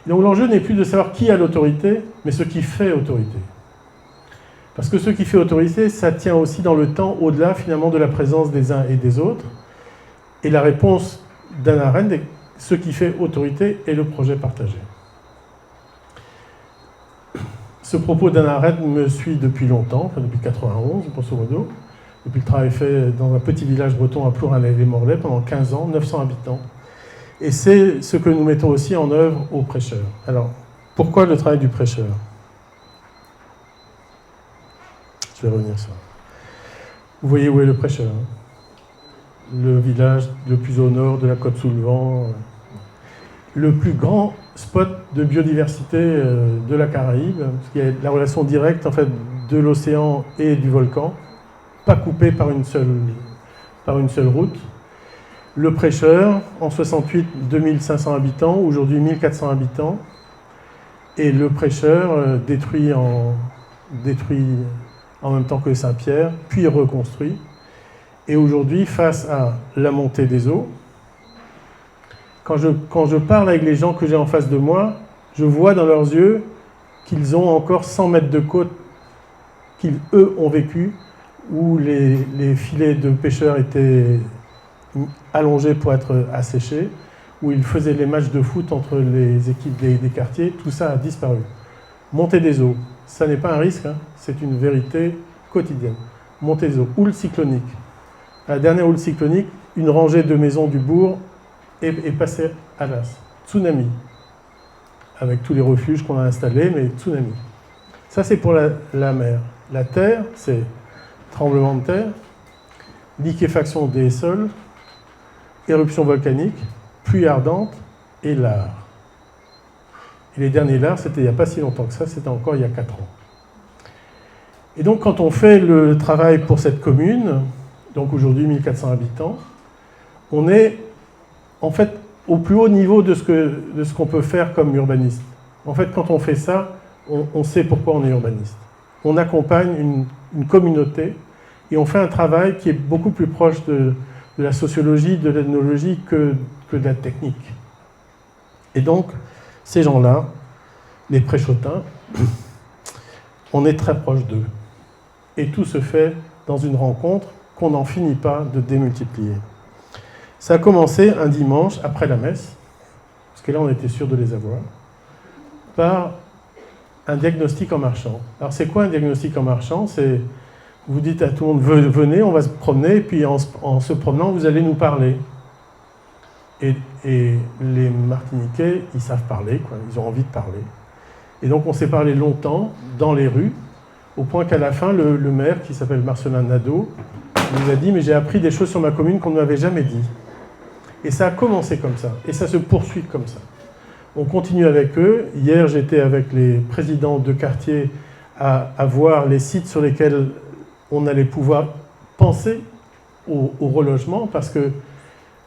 S1: Donc l'enjeu n'est plus de savoir qui a l'autorité, mais ce qui fait autorité. Parce que ce qui fait autorité, ça tient aussi dans le temps, au-delà finalement de la présence des uns et des autres. Et la réponse d'Hannah Arendt est ce qui fait autorité est le projet partagé. Ce propos d'Hannah Arendt me suit depuis longtemps, enfin depuis 91, grosso modo, depuis le travail fait dans un petit village breton à Plour-en-les-Morlaix pendant 15 ans, 900 habitants. Et c'est ce que nous mettons aussi en œuvre aux prêcheurs. Alors, pourquoi le travail du prêcheur ? Je vais revenir sur ça. Vous voyez où est le prêcheur, hein ? Le village le plus au nord de la côte sous le vent, le plus grand spot de biodiversité de la Caraïbe, parce qu'il y a la relation directe en fait, de l'océan et du volcan, pas coupé par une seule route. Le prêcheur, en 68, 2500 habitants, aujourd'hui 1400 habitants, et le prêcheur détruit en même temps que Saint-Pierre, puis reconstruit. Et aujourd'hui, face à la montée des eaux, quand je parle avec les gens que j'ai en face de moi, je vois dans leurs yeux qu'ils ont encore 100 mètres de côte qu'ils, eux, ont vécu, où les filets de pêcheurs étaient allongés pour être asséchés, où ils faisaient les matchs de foot entre les équipes des quartiers, tout ça a disparu. Montée des eaux, ça n'est pas un risque, hein, c'est une vérité quotidienne. Montée des eaux, houle cyclonique. À la dernière houle cyclonique, une rangée de maisons du bourg est passée à l'as. Tsunami, avec tous les refuges qu'on a installés, mais tsunami. Ça, c'est pour la mer. La terre, c'est tremblement de terre, liquéfaction des sols, éruption volcanique, pluie ardente et lard. Et les derniers lards, c'était il n'y a pas si longtemps que ça, c'était encore il y a 4 ans. Et donc, quand on fait le travail pour cette commune, donc aujourd'hui 1400 habitants, on est en fait au plus haut niveau de ce qu'on peut faire comme urbaniste. En fait, quand on fait ça, on sait pourquoi on est urbaniste. On accompagne une communauté et on fait un travail qui est beaucoup plus proche de la sociologie, de l'ethnologie que de la technique. Et donc, ces gens-là, les préchotins, on est très proche d'eux. Et tout se fait dans une rencontre qu'on n'en finit pas de démultiplier. Ça a commencé un dimanche après la messe, parce que là on était sûr de les avoir, par un diagnostic en marchant. Alors c'est quoi un diagnostic en marchant ? C'est, vous dites à tout le monde, venez, on va se promener, et puis en se promenant, vous allez nous parler. Et les Martiniquais, ils savent parler, quoi, ils ont envie de parler. Et donc on s'est parlé longtemps, dans les rues, au point qu'à la fin, le maire, qui s'appelle Marcelin Nadeau, nous a dit « mais j'ai appris des choses sur ma commune qu'on ne m'avait jamais dit ». Et ça a commencé comme ça, et ça se poursuit comme ça. On continue avec eux. Hier, j'étais avec les présidents de quartier à voir les sites sur lesquels on allait pouvoir penser au relogement, parce que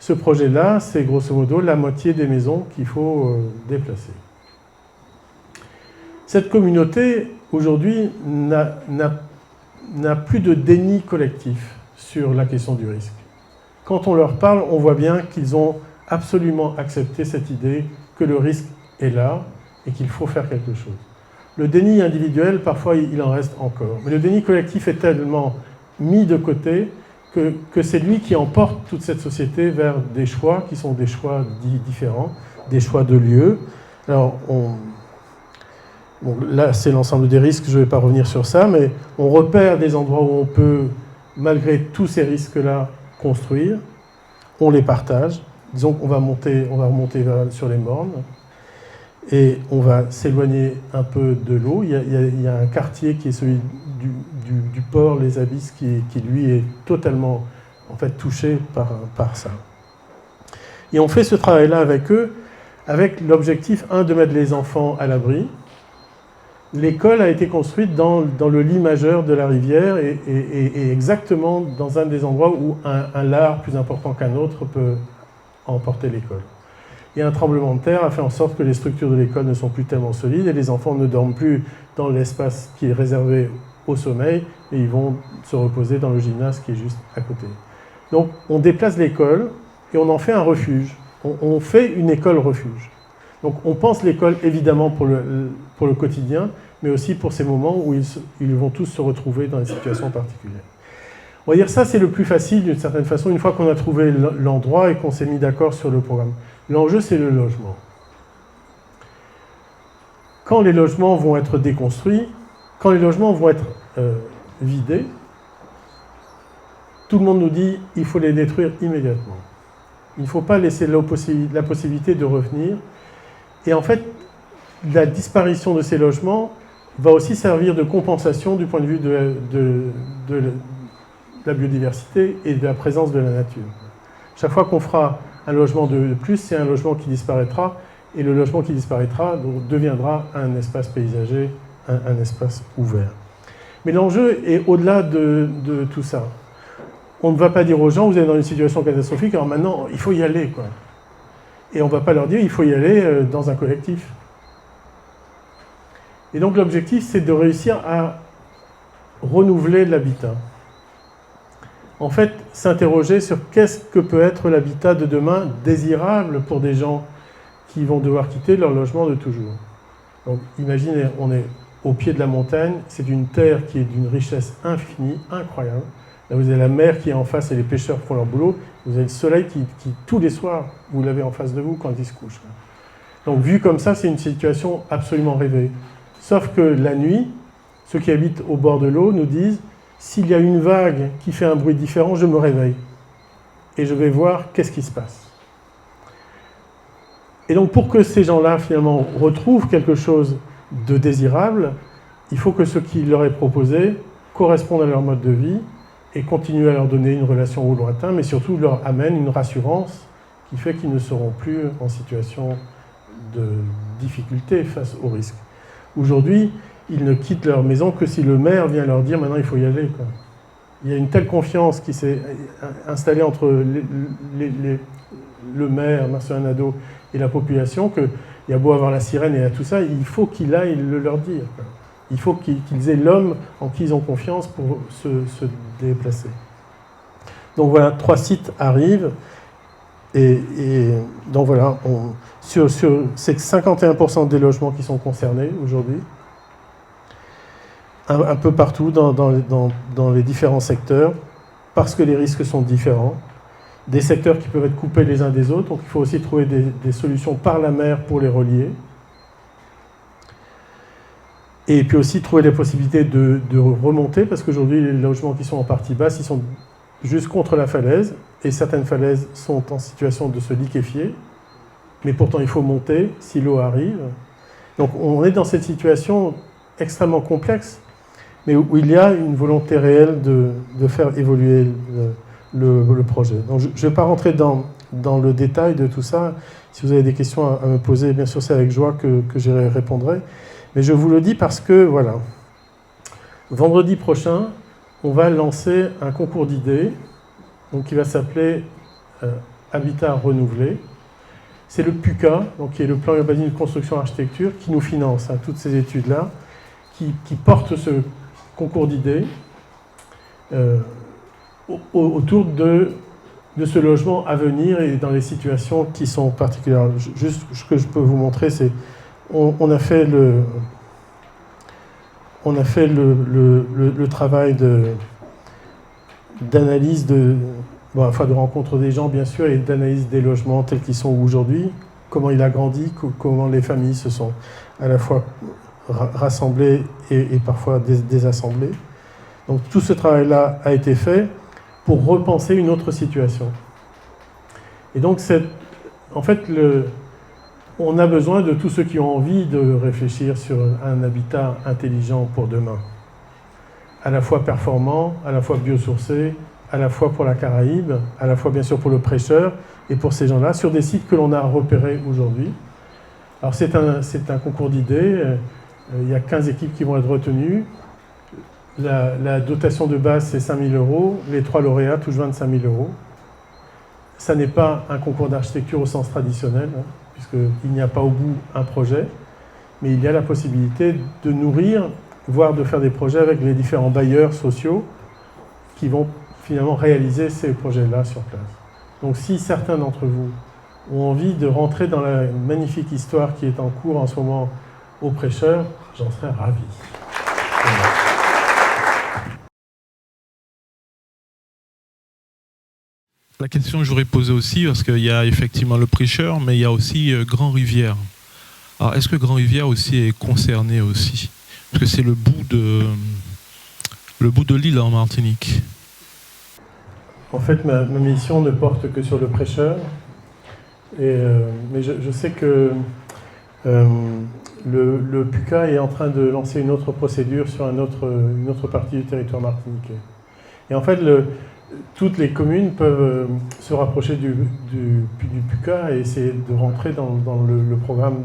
S1: ce projet-là, c'est grosso modo la moitié des maisons qu'il faut déplacer. Cette communauté, aujourd'hui, n'a plus de déni collectif sur la question du risque. Quand on leur parle, on voit bien qu'ils ont absolument accepté cette idée que le risque est là et qu'il faut faire quelque chose. Le déni individuel, parfois, il en reste encore. Mais le déni collectif est tellement mis de côté que c'est lui qui emporte toute cette société vers des choix qui sont des choix différents, des choix de lieux. Alors, là, c'est l'ensemble des risques, je ne vais pas revenir sur ça, mais on repère des endroits où on peut, malgré tous ces risques-là, construire. On les partage. Disons qu'on va remonter sur les mornes et on va s'éloigner un peu de l'eau. Il y a un quartier qui est celui du port, les Abysses, qui lui est totalement en fait, touché par ça. Et on fait ce travail-là avec eux, avec l'objectif, de mettre les enfants à l'abri. L'école a été construite dans le lit majeur de la rivière et exactement dans un des endroits où un lard plus important qu'un autre peut emporter l'école. Et un tremblement de terre a fait en sorte que les structures de l'école ne sont plus tellement solides et les enfants ne dorment plus dans l'espace qui est réservé au sommeil et ils vont se reposer dans le gymnase qui est juste à côté. Donc on déplace l'école et on en fait un refuge. On fait une école refuge. Donc on pense l'école évidemment pour le quotidien, mais aussi pour ces moments où ils vont tous se retrouver dans des situations particulières. On va dire ça, c'est le plus facile d'une certaine façon, une fois qu'on a trouvé l'endroit et qu'on s'est mis d'accord sur le programme. L'enjeu, c'est le logement. Quand les logements vont être déconstruits, quand les logements vont être vidés, tout le monde nous dit qu'il faut les détruire immédiatement. Il ne faut pas laisser la possibilité de revenir. Et en fait, la disparition de ces logements va aussi servir de compensation du point de vue de la biodiversité et de la présence de la nature. Chaque fois qu'on fera un logement de plus, c'est un logement qui disparaîtra, et le logement qui disparaîtra donc, deviendra un espace paysager, un espace ouvert. Mais l'enjeu est au-delà de tout ça. On ne va pas dire aux gens, vous êtes dans une situation catastrophique, alors maintenant, il faut y aller, quoi. Et on ne va pas leur dire, il faut y aller dans un collectif. Et donc l'objectif, c'est de réussir à renouveler l'habitat. En fait, s'interroger sur qu'est-ce que peut être l'habitat de demain désirable pour des gens qui vont devoir quitter leur logement de toujours. Donc imaginez, on est au pied de la montagne, c'est une terre qui est d'une richesse infinie, incroyable. Là, vous avez la mer qui est en face et les pêcheurs font leur boulot. Vous avez le soleil qui tous les soirs, vous l'avez en face de vous quand il se couche. Donc vu comme ça, c'est une situation absolument rêvée. Sauf que la nuit, ceux qui habitent au bord de l'eau nous disent « s'il y a une vague qui fait un bruit différent, je me réveille. Et je vais voir qu'est-ce qui se passe. » Et donc pour que ces gens-là, finalement, retrouvent quelque chose de désirable, il faut que ce qui leur est proposé corresponde à leur mode de vie et continue à leur donner une relation au lointain, mais surtout leur amène une rassurance qui fait qu'ils ne seront plus en situation de difficulté face au risque. Aujourd'hui, ils ne quittent leur maison que si le maire vient leur dire « maintenant il faut y aller ». Il y a une telle confiance qui s'est installée entre le maire, Marcelin Nadeau, et la population, qu'il y a beau avoir la sirène et tout ça, il faut qu'il aille le leur dire. Il faut qu'ils aient l'homme en qui ils ont confiance pour se déplacer. Donc voilà, 3 sites arrivent. Et donc voilà, c'est 51% des logements qui sont concernés aujourd'hui. Un peu partout dans les différents secteurs, parce que les risques sont différents. Des secteurs qui peuvent être coupés les uns des autres, donc il faut aussi trouver des solutions par la mer pour les relier. Et puis aussi trouver des possibilités de remonter, parce qu'aujourd'hui, les logements qui sont en partie basse, ils sont juste contre la falaise, et certaines falaises sont en situation de se liquéfier, mais pourtant il faut monter si l'eau arrive. Donc on est dans cette situation extrêmement complexe, mais où il y a une volonté réelle de faire évoluer le projet. Donc je ne vais pas rentrer dans le détail de tout ça. Si vous avez des questions à me poser, bien sûr c'est avec joie que j'y répondrai. Mais je vous le dis parce que, voilà, vendredi prochain, on va lancer un concours d'idées qui va s'appeler Habitat renouvelé. C'est le PUCA, donc, qui est le plan urbanisme de construction architecture, qui nous finance toutes ces études-là, qui porte ce concours d'idées autour de ce logement à venir et dans les situations qui sont particulières. Juste ce que je peux vous montrer, c'est on a fait le travail d'analyse de rencontre des gens, bien sûr, et d'analyse des logements tels qu'ils sont aujourd'hui, comment il a grandi, comment les familles se sont à la fois rassemblées et parfois désassemblées. Donc tout ce travail-là a été fait pour repenser une autre situation. Et donc, en fait, on a besoin de tous ceux qui ont envie de réfléchir sur un habitat intelligent pour demain. À la fois performant, à la fois biosourcé, à la fois pour la Caraïbe, à la fois bien sûr pour le prêcheur et pour ces gens-là, sur des sites que l'on a repérés aujourd'hui. Alors c'est un concours d'idées, il y a 15 équipes qui vont être retenues. La dotation de base c'est 5 000 €, les 3 lauréats touchent 25 000 €. Ça n'est pas un concours d'architecture au sens traditionnel, puisqu'il n'y a pas au bout un projet, mais il y a la possibilité de nourrir, voire de faire des projets avec les différents bailleurs sociaux qui vont finalement réaliser ces projets-là sur place. Donc si certains d'entre vous ont envie de rentrer dans la magnifique histoire qui est en cours en ce moment aux prêcheurs, j'en serais ravi. Voilà.
S2: La question que j'aurais posée aussi, parce qu'il y a effectivement le prêcheur, mais il y a aussi Grand Rivière. Alors, est-ce que Grand Rivière aussi est concerné aussi? Parce que c'est le bout de l'île en Martinique.
S1: En fait, ma mission ne porte que sur le prêcheur. Mais je sais que le PUCA est en train de lancer une autre procédure sur une autre partie du territoire martiniquais. Et en fait, toutes les communes peuvent se rapprocher du PUCA et essayer de rentrer dans le programme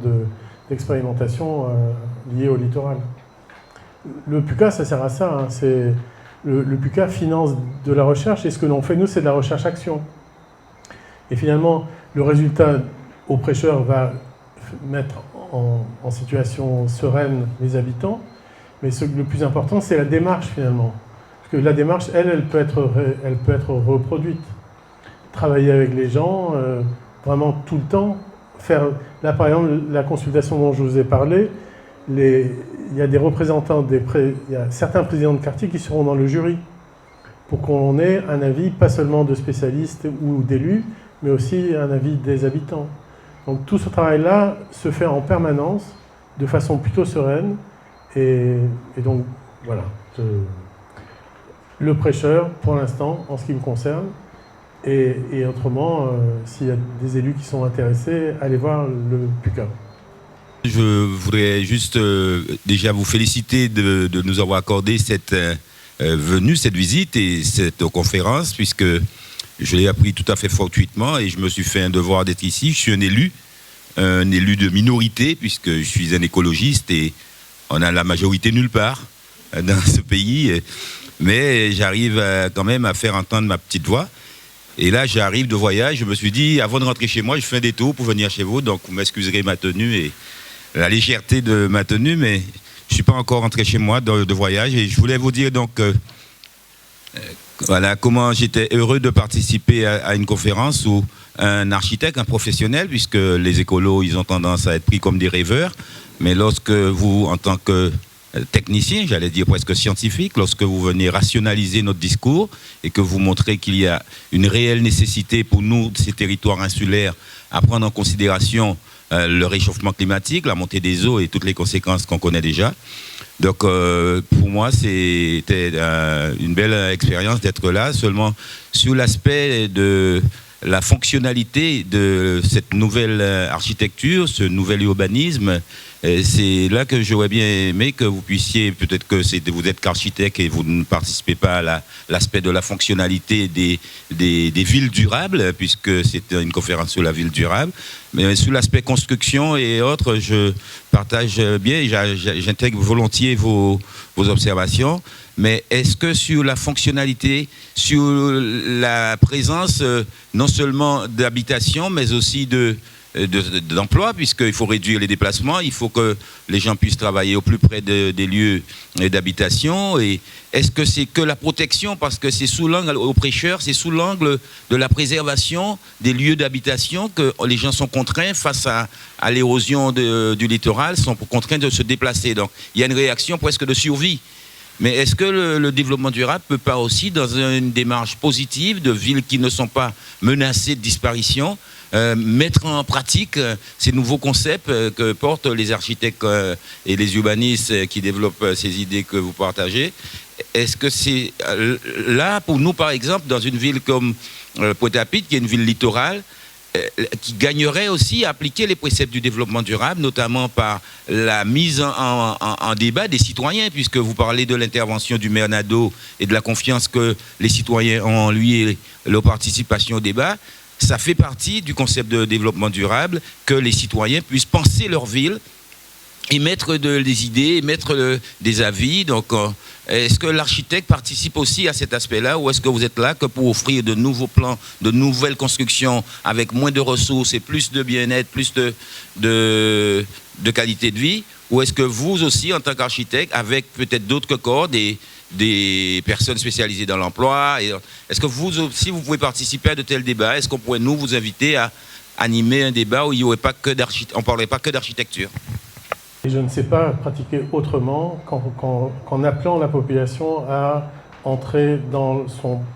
S1: d'expérimentation lié au littoral. Le PUCA, ça sert à ça. Hein, le PUCA finance de la recherche et ce que l'on fait, nous, c'est de la recherche-action. Et finalement, le résultat au prêcheur va mettre en situation sereine les habitants, mais le plus important, c'est la démarche finalement. Parce que la démarche, elle peut être reproduite. Travailler avec les gens, vraiment tout le temps. Là, par exemple, la consultation dont je vous ai parlé, il y a des représentants, il y a certains présidents de quartier qui seront dans le jury pour qu'on ait un avis, pas seulement de spécialistes ou d'élus, mais aussi un avis des habitants. Donc tout ce travail-là se fait en permanence, de façon plutôt sereine, et donc voilà. Le prêcheur, pour l'instant, en ce qui me concerne, et autrement, s'il y a des élus qui sont intéressés, allez voir le PUCA.
S3: Je voudrais juste déjà vous féliciter de nous avoir accordé cette venue, cette visite et cette conférence, puisque je l'ai appris tout à fait fortuitement et je me suis fait un devoir d'être ici. Je suis un élu de minorité, puisque je suis un écologiste et on a la majorité nulle part dans ce pays. Mais j'arrive quand même à faire entendre ma petite voix. Et là, j'arrive de voyage. Je me suis dit, avant de rentrer chez moi, je fais un détour pour venir chez vous. Donc, vous m'excuserez ma tenue et la légèreté de ma tenue, mais je ne suis pas encore rentré chez moi de voyage. Et je voulais vous dire donc... voilà comment j'étais heureux de participer à une conférence où un architecte, un professionnel, puisque les écolos, ils ont tendance à être pris comme des rêveurs, mais lorsque vous, en tant que technicien, j'allais dire presque scientifique, lorsque vous venez rationaliser notre discours et que vous montrez qu'il y a une réelle nécessité pour nous, ces territoires insulaires, à prendre en considération le réchauffement climatique, la montée des eaux et toutes les conséquences qu'on connaît déjà. Donc pour moi, c'était une belle expérience d'être là, seulement sur l'aspect de la fonctionnalité de cette nouvelle architecture, ce nouvel urbanisme. C'est là que j'aurais bien aimé que vous puissiez, peut-être que vous êtes qu'architecte et vous ne participez pas à l'aspect de la fonctionnalité des villes durables, puisque c'est une conférence sur la ville durable. Mais sur l'aspect construction et autres, je partage bien, j'intègre volontiers vos observations. Mais est-ce que sur la fonctionnalité, sur la présence non seulement d'habitation, mais aussi d'emploi, puisqu'il faut réduire les déplacements, il faut que les gens puissent travailler au plus près des lieux d'habitation. Et est-ce que c'est que la protection, parce que c'est sous l'angle, aux prêcheurs, c'est sous l'angle de la préservation des lieux d'habitation que les gens sont contraints face à l'érosion du littoral, sont contraints de se déplacer. Donc il y a une réaction presque de survie. Mais est-ce que le développement durable peut pas aussi, dans une démarche positive de villes qui ne sont pas menacées de disparition, mettre en pratique ces nouveaux concepts que portent les architectes et les urbanistes qui développent ces idées que vous partagez? Est-ce que c'est là, pour nous par exemple, dans une ville comme Pointe-à-Pitre, qui est une ville littorale, qui gagnerait aussi à appliquer les préceptes du développement durable, notamment par la mise en débat des citoyens, puisque vous parlez de l'intervention du maire Nadeau et de la confiance que les citoyens ont en lui et leur participation au débat. Ça fait partie du concept de développement durable que les citoyens puissent penser leur ville, émettre des idées, émettre des avis. Donc, est-ce que l'architecte participe aussi à cet aspect-là, ou est-ce que vous êtes là que pour offrir de nouveaux plans, de nouvelles constructions avec moins de ressources et plus de bien-être, plus de qualité de vie? Ou est-ce que vous aussi, en tant qu'architecte, avec peut-être d'autres corps, des personnes spécialisées dans l'emploi, est-ce que vous aussi, vous pouvez participer à de tels débats? Est-ce qu'on pourrait nous vous inviter à animer un débat où il y aurait pas que on parlerait pas que d'architecture.
S1: Et je ne sais pas pratiquer autrement qu'en appelant la population à entrer dans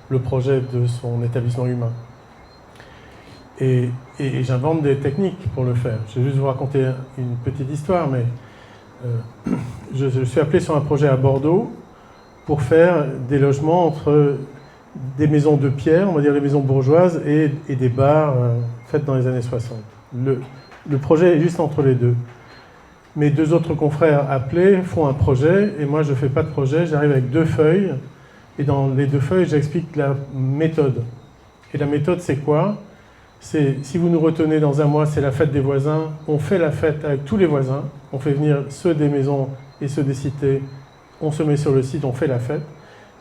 S1: le projet de son établissement humain. Et j'invente des techniques pour le faire. Je vais juste vous raconter une petite histoire, mais je suis appelé sur un projet à Bordeaux pour faire des logements entre des maisons de pierre, on va dire les maisons bourgeoises, et des bars faits dans les années 60. Le projet est juste entre les deux. Mes deux autres confrères appelés font un projet, et moi je ne fais pas de projet, j'arrive avec 2 feuilles, et dans les 2 feuilles, j'explique la méthode. Et la méthode, c'est quoi ? C'est, si vous nous retenez dans un mois, c'est la fête des voisins, on fait la fête avec tous les voisins, on fait venir ceux des maisons et ceux des cités, on se met sur le site, on fait la fête,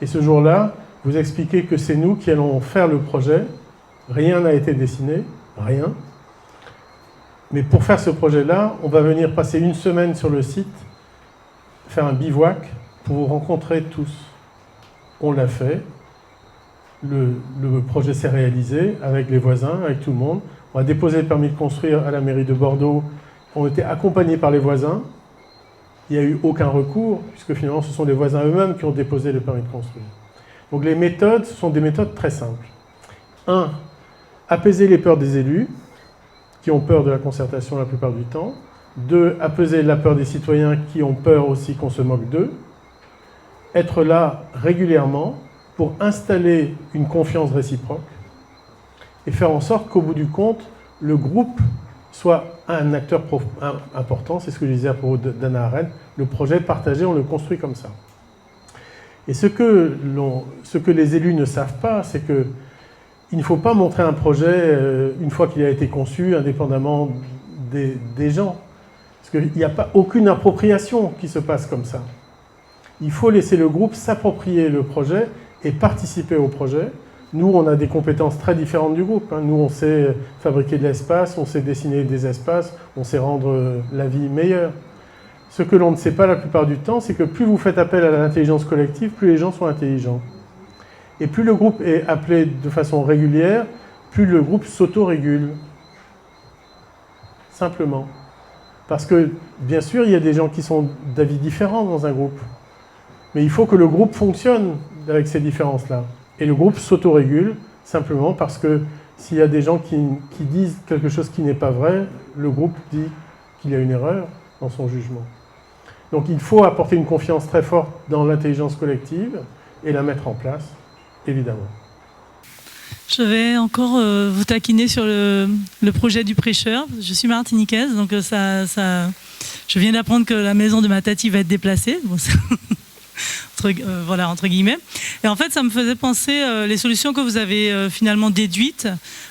S1: et ce jour-là, vous expliquez que c'est nous qui allons faire le projet, rien n'a été dessiné, rien. Mais pour faire ce projet-là, on va venir passer 1 semaine sur le site, faire un bivouac pour vous rencontrer tous. On l'a fait. Le projet s'est réalisé avec les voisins, avec tout le monde. On a déposé le permis de construire à la mairie de Bordeaux. On était accompagnés par les voisins. Il n'y a eu aucun recours, puisque finalement, ce sont les voisins eux-mêmes qui ont déposé le permis de construire. Donc les méthodes, ce sont des méthodes très simples. 1. Apaiser les peurs des élus, qui ont peur de la concertation la plupart du temps. 2. Apaiser la peur des citoyens qui ont peur aussi qu'on se moque d'eux. Être là régulièrement pour installer une confiance réciproque et faire en sorte qu'au bout du compte, le groupe soit un acteur important. C'est ce que je disais à propos d'Hannah Arendt. Le projet partagé, on le construit comme ça. Et ce que les élus ne savent pas, c'est que il ne faut pas montrer un projet une fois qu'il a été conçu, indépendamment des gens. Parce qu'il n'y a pas aucune appropriation qui se passe comme ça. Il faut laisser le groupe s'approprier le projet et participer au projet. Nous, on a des compétences très différentes du groupe. Nous, on sait fabriquer de l'espace, on sait dessiner des espaces, on sait rendre la vie meilleure. Ce que l'on ne sait pas la plupart du temps, c'est que plus vous faites appel à l'intelligence collective, plus les gens sont intelligents. Et plus le groupe est appelé de façon régulière, plus le groupe s'auto-régule. Simplement. Parce que, bien sûr, il y a des gens qui sont d'avis différents dans un groupe. Mais il faut que le groupe fonctionne avec ces différences-là. Et le groupe s'autorégule simplement parce que s'il y a des gens qui disent quelque chose qui n'est pas vrai, le groupe dit qu'il y a une erreur dans son jugement. Donc il faut apporter une confiance très forte dans l'intelligence collective et la mettre en place, évidemment.
S4: Je vais encore vous taquiner sur le projet du prêcheur. Je suis martiniquaise, donc je viens d'apprendre que la maison de ma tati va être déplacée. Bon, voilà, entre guillemets. Et en fait, ça me faisait penser, les solutions que vous avez finalement déduites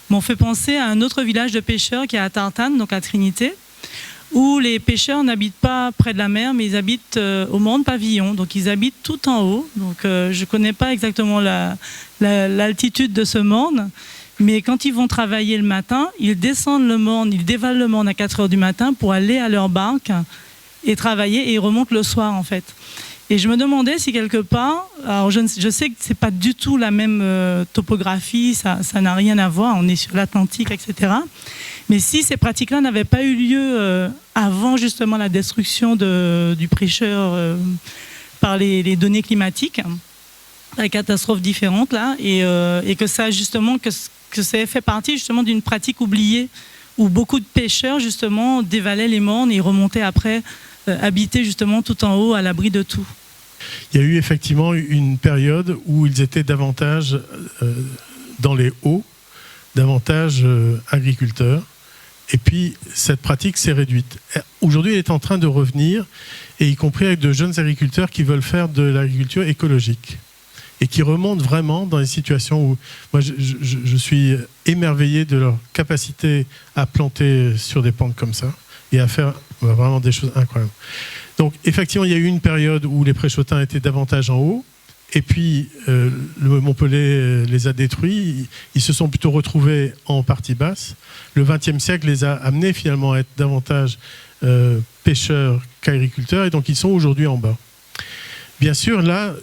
S4: m'ont fait penser à un autre village de pêcheurs qui est à Tartane, donc à Trinité, où les pêcheurs n'habitent pas près de la mer, mais ils habitent au Morne Pavillon. Donc ils habitent tout en haut. Donc je ne connais pas exactement l'altitude de ce Morne, mais quand ils vont travailler le matin, ils descendent le Morne, ils dévalent le Morne à 4h du matin pour aller à leur barque et travailler, et ils remontent le soir en fait. Et je me demandais si quelque part, alors je sais que c'est pas du tout la même topographie, ça n'a rien à voir, on est sur l'Atlantique, etc. Mais si ces pratiques-là n'avaient pas eu lieu avant justement la destruction du prêcheur par les données climatiques, les catastrophes différentes là, et que ça justement que ça fait partie justement d'une pratique oubliée où beaucoup de pêcheurs justement dévalaient les mornes et remontaient après habiter justement tout en haut à l'abri de tout.
S1: Il y a eu effectivement une période où ils étaient davantage dans les hauts, davantage agriculteurs. Et puis, cette pratique s'est réduite. Aujourd'hui, elle est en train de revenir, et y compris avec de jeunes agriculteurs qui veulent faire de l'agriculture écologique et qui remontent vraiment dans les situations où moi, je suis émerveillé de leur capacité à planter sur des pentes comme ça et à faire vraiment des choses incroyables. Donc, effectivement, il y a eu une période où les Préchotins étaient davantage en haut, et puis le Montpellier les a détruits. Ils se sont plutôt retrouvés en partie basse. Le XXe siècle les a amenés finalement à être davantage pêcheurs qu'agriculteurs, et donc ils sont aujourd'hui en bas. Bien sûr, là,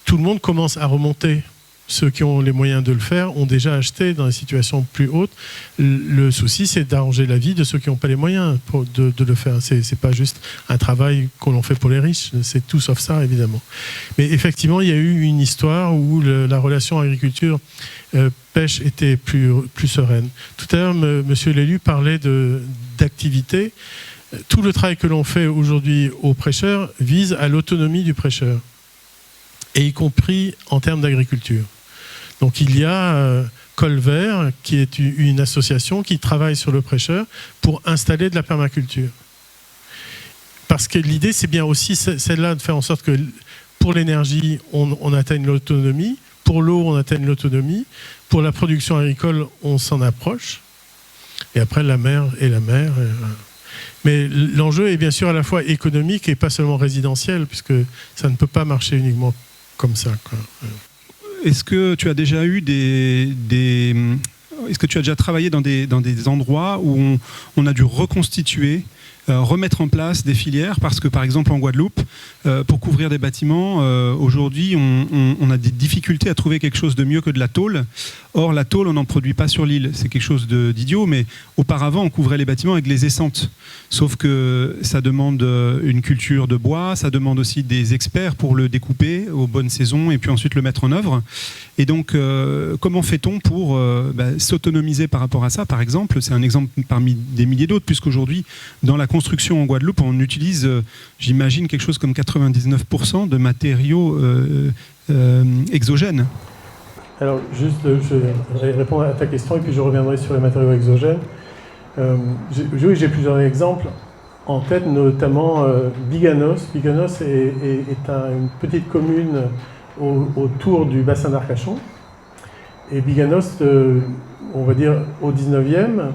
S1: tout le monde commence à remonter ceux qui ont les moyens de le faire ont déjà acheté dans des situations plus hautes. Le souci, c'est d'arranger la vie de ceux qui n'ont pas les moyens de le faire. C'est pas juste un travail qu'on fait pour les riches, c'est tout sauf ça, évidemment. Mais effectivement, il y a eu une histoire où la relation agriculture-pêche était plus sereine. Tout à l'heure, monsieur l'élu parlait d'activité. Tout le travail que l'on fait aujourd'hui aux prêcheurs vise à l'autonomie du prêcheur, et y compris en termes d'agriculture. Donc il y a Col Vert, qui est une association qui travaille sur le prêcheur pour installer de la permaculture. Parce que l'idée, c'est bien aussi celle-là de faire en sorte que pour l'énergie, on atteigne l'autonomie, pour l'eau, on atteigne l'autonomie, pour la production agricole, on s'en approche, et après la mer est la mer. Mais l'enjeu est bien sûr à la fois économique et pas seulement résidentiel, puisque ça ne peut pas marcher uniquement comme ça, quoi.
S5: Est-ce que tu as déjà eu est-ce que tu as déjà travaillé dans des endroits où on a dû reconstituer, remettre en place des filières, parce que par exemple en Guadeloupe, pour couvrir des bâtiments, aujourd'hui on a des difficultés à trouver quelque chose de mieux que de la tôle. Or la tôle, on n'en produit pas sur l'île, c'est quelque chose d'idiot, mais auparavant on couvrait les bâtiments avec les essantes. Sauf que ça demande une culture de bois, ça demande aussi des experts pour le découper aux bonnes saisons et puis ensuite le mettre en œuvre. Et donc comment fait-on pour s'autonomiser par rapport à ça? Par exemple, c'est un exemple parmi des milliers d'autres, puisqu'aujourd'hui dans la construction en Guadeloupe, on utilise, j'imagine, quelque chose comme 99% de matériaux exogènes.
S1: Alors, juste, je vais répondre à ta question et puis je reviendrai sur les matériaux exogènes. Oui, j'ai plusieurs exemples en tête, notamment Biganos. Biganos est une petite commune autour du bassin d'Arcachon. Et Biganos, on va dire au 19e,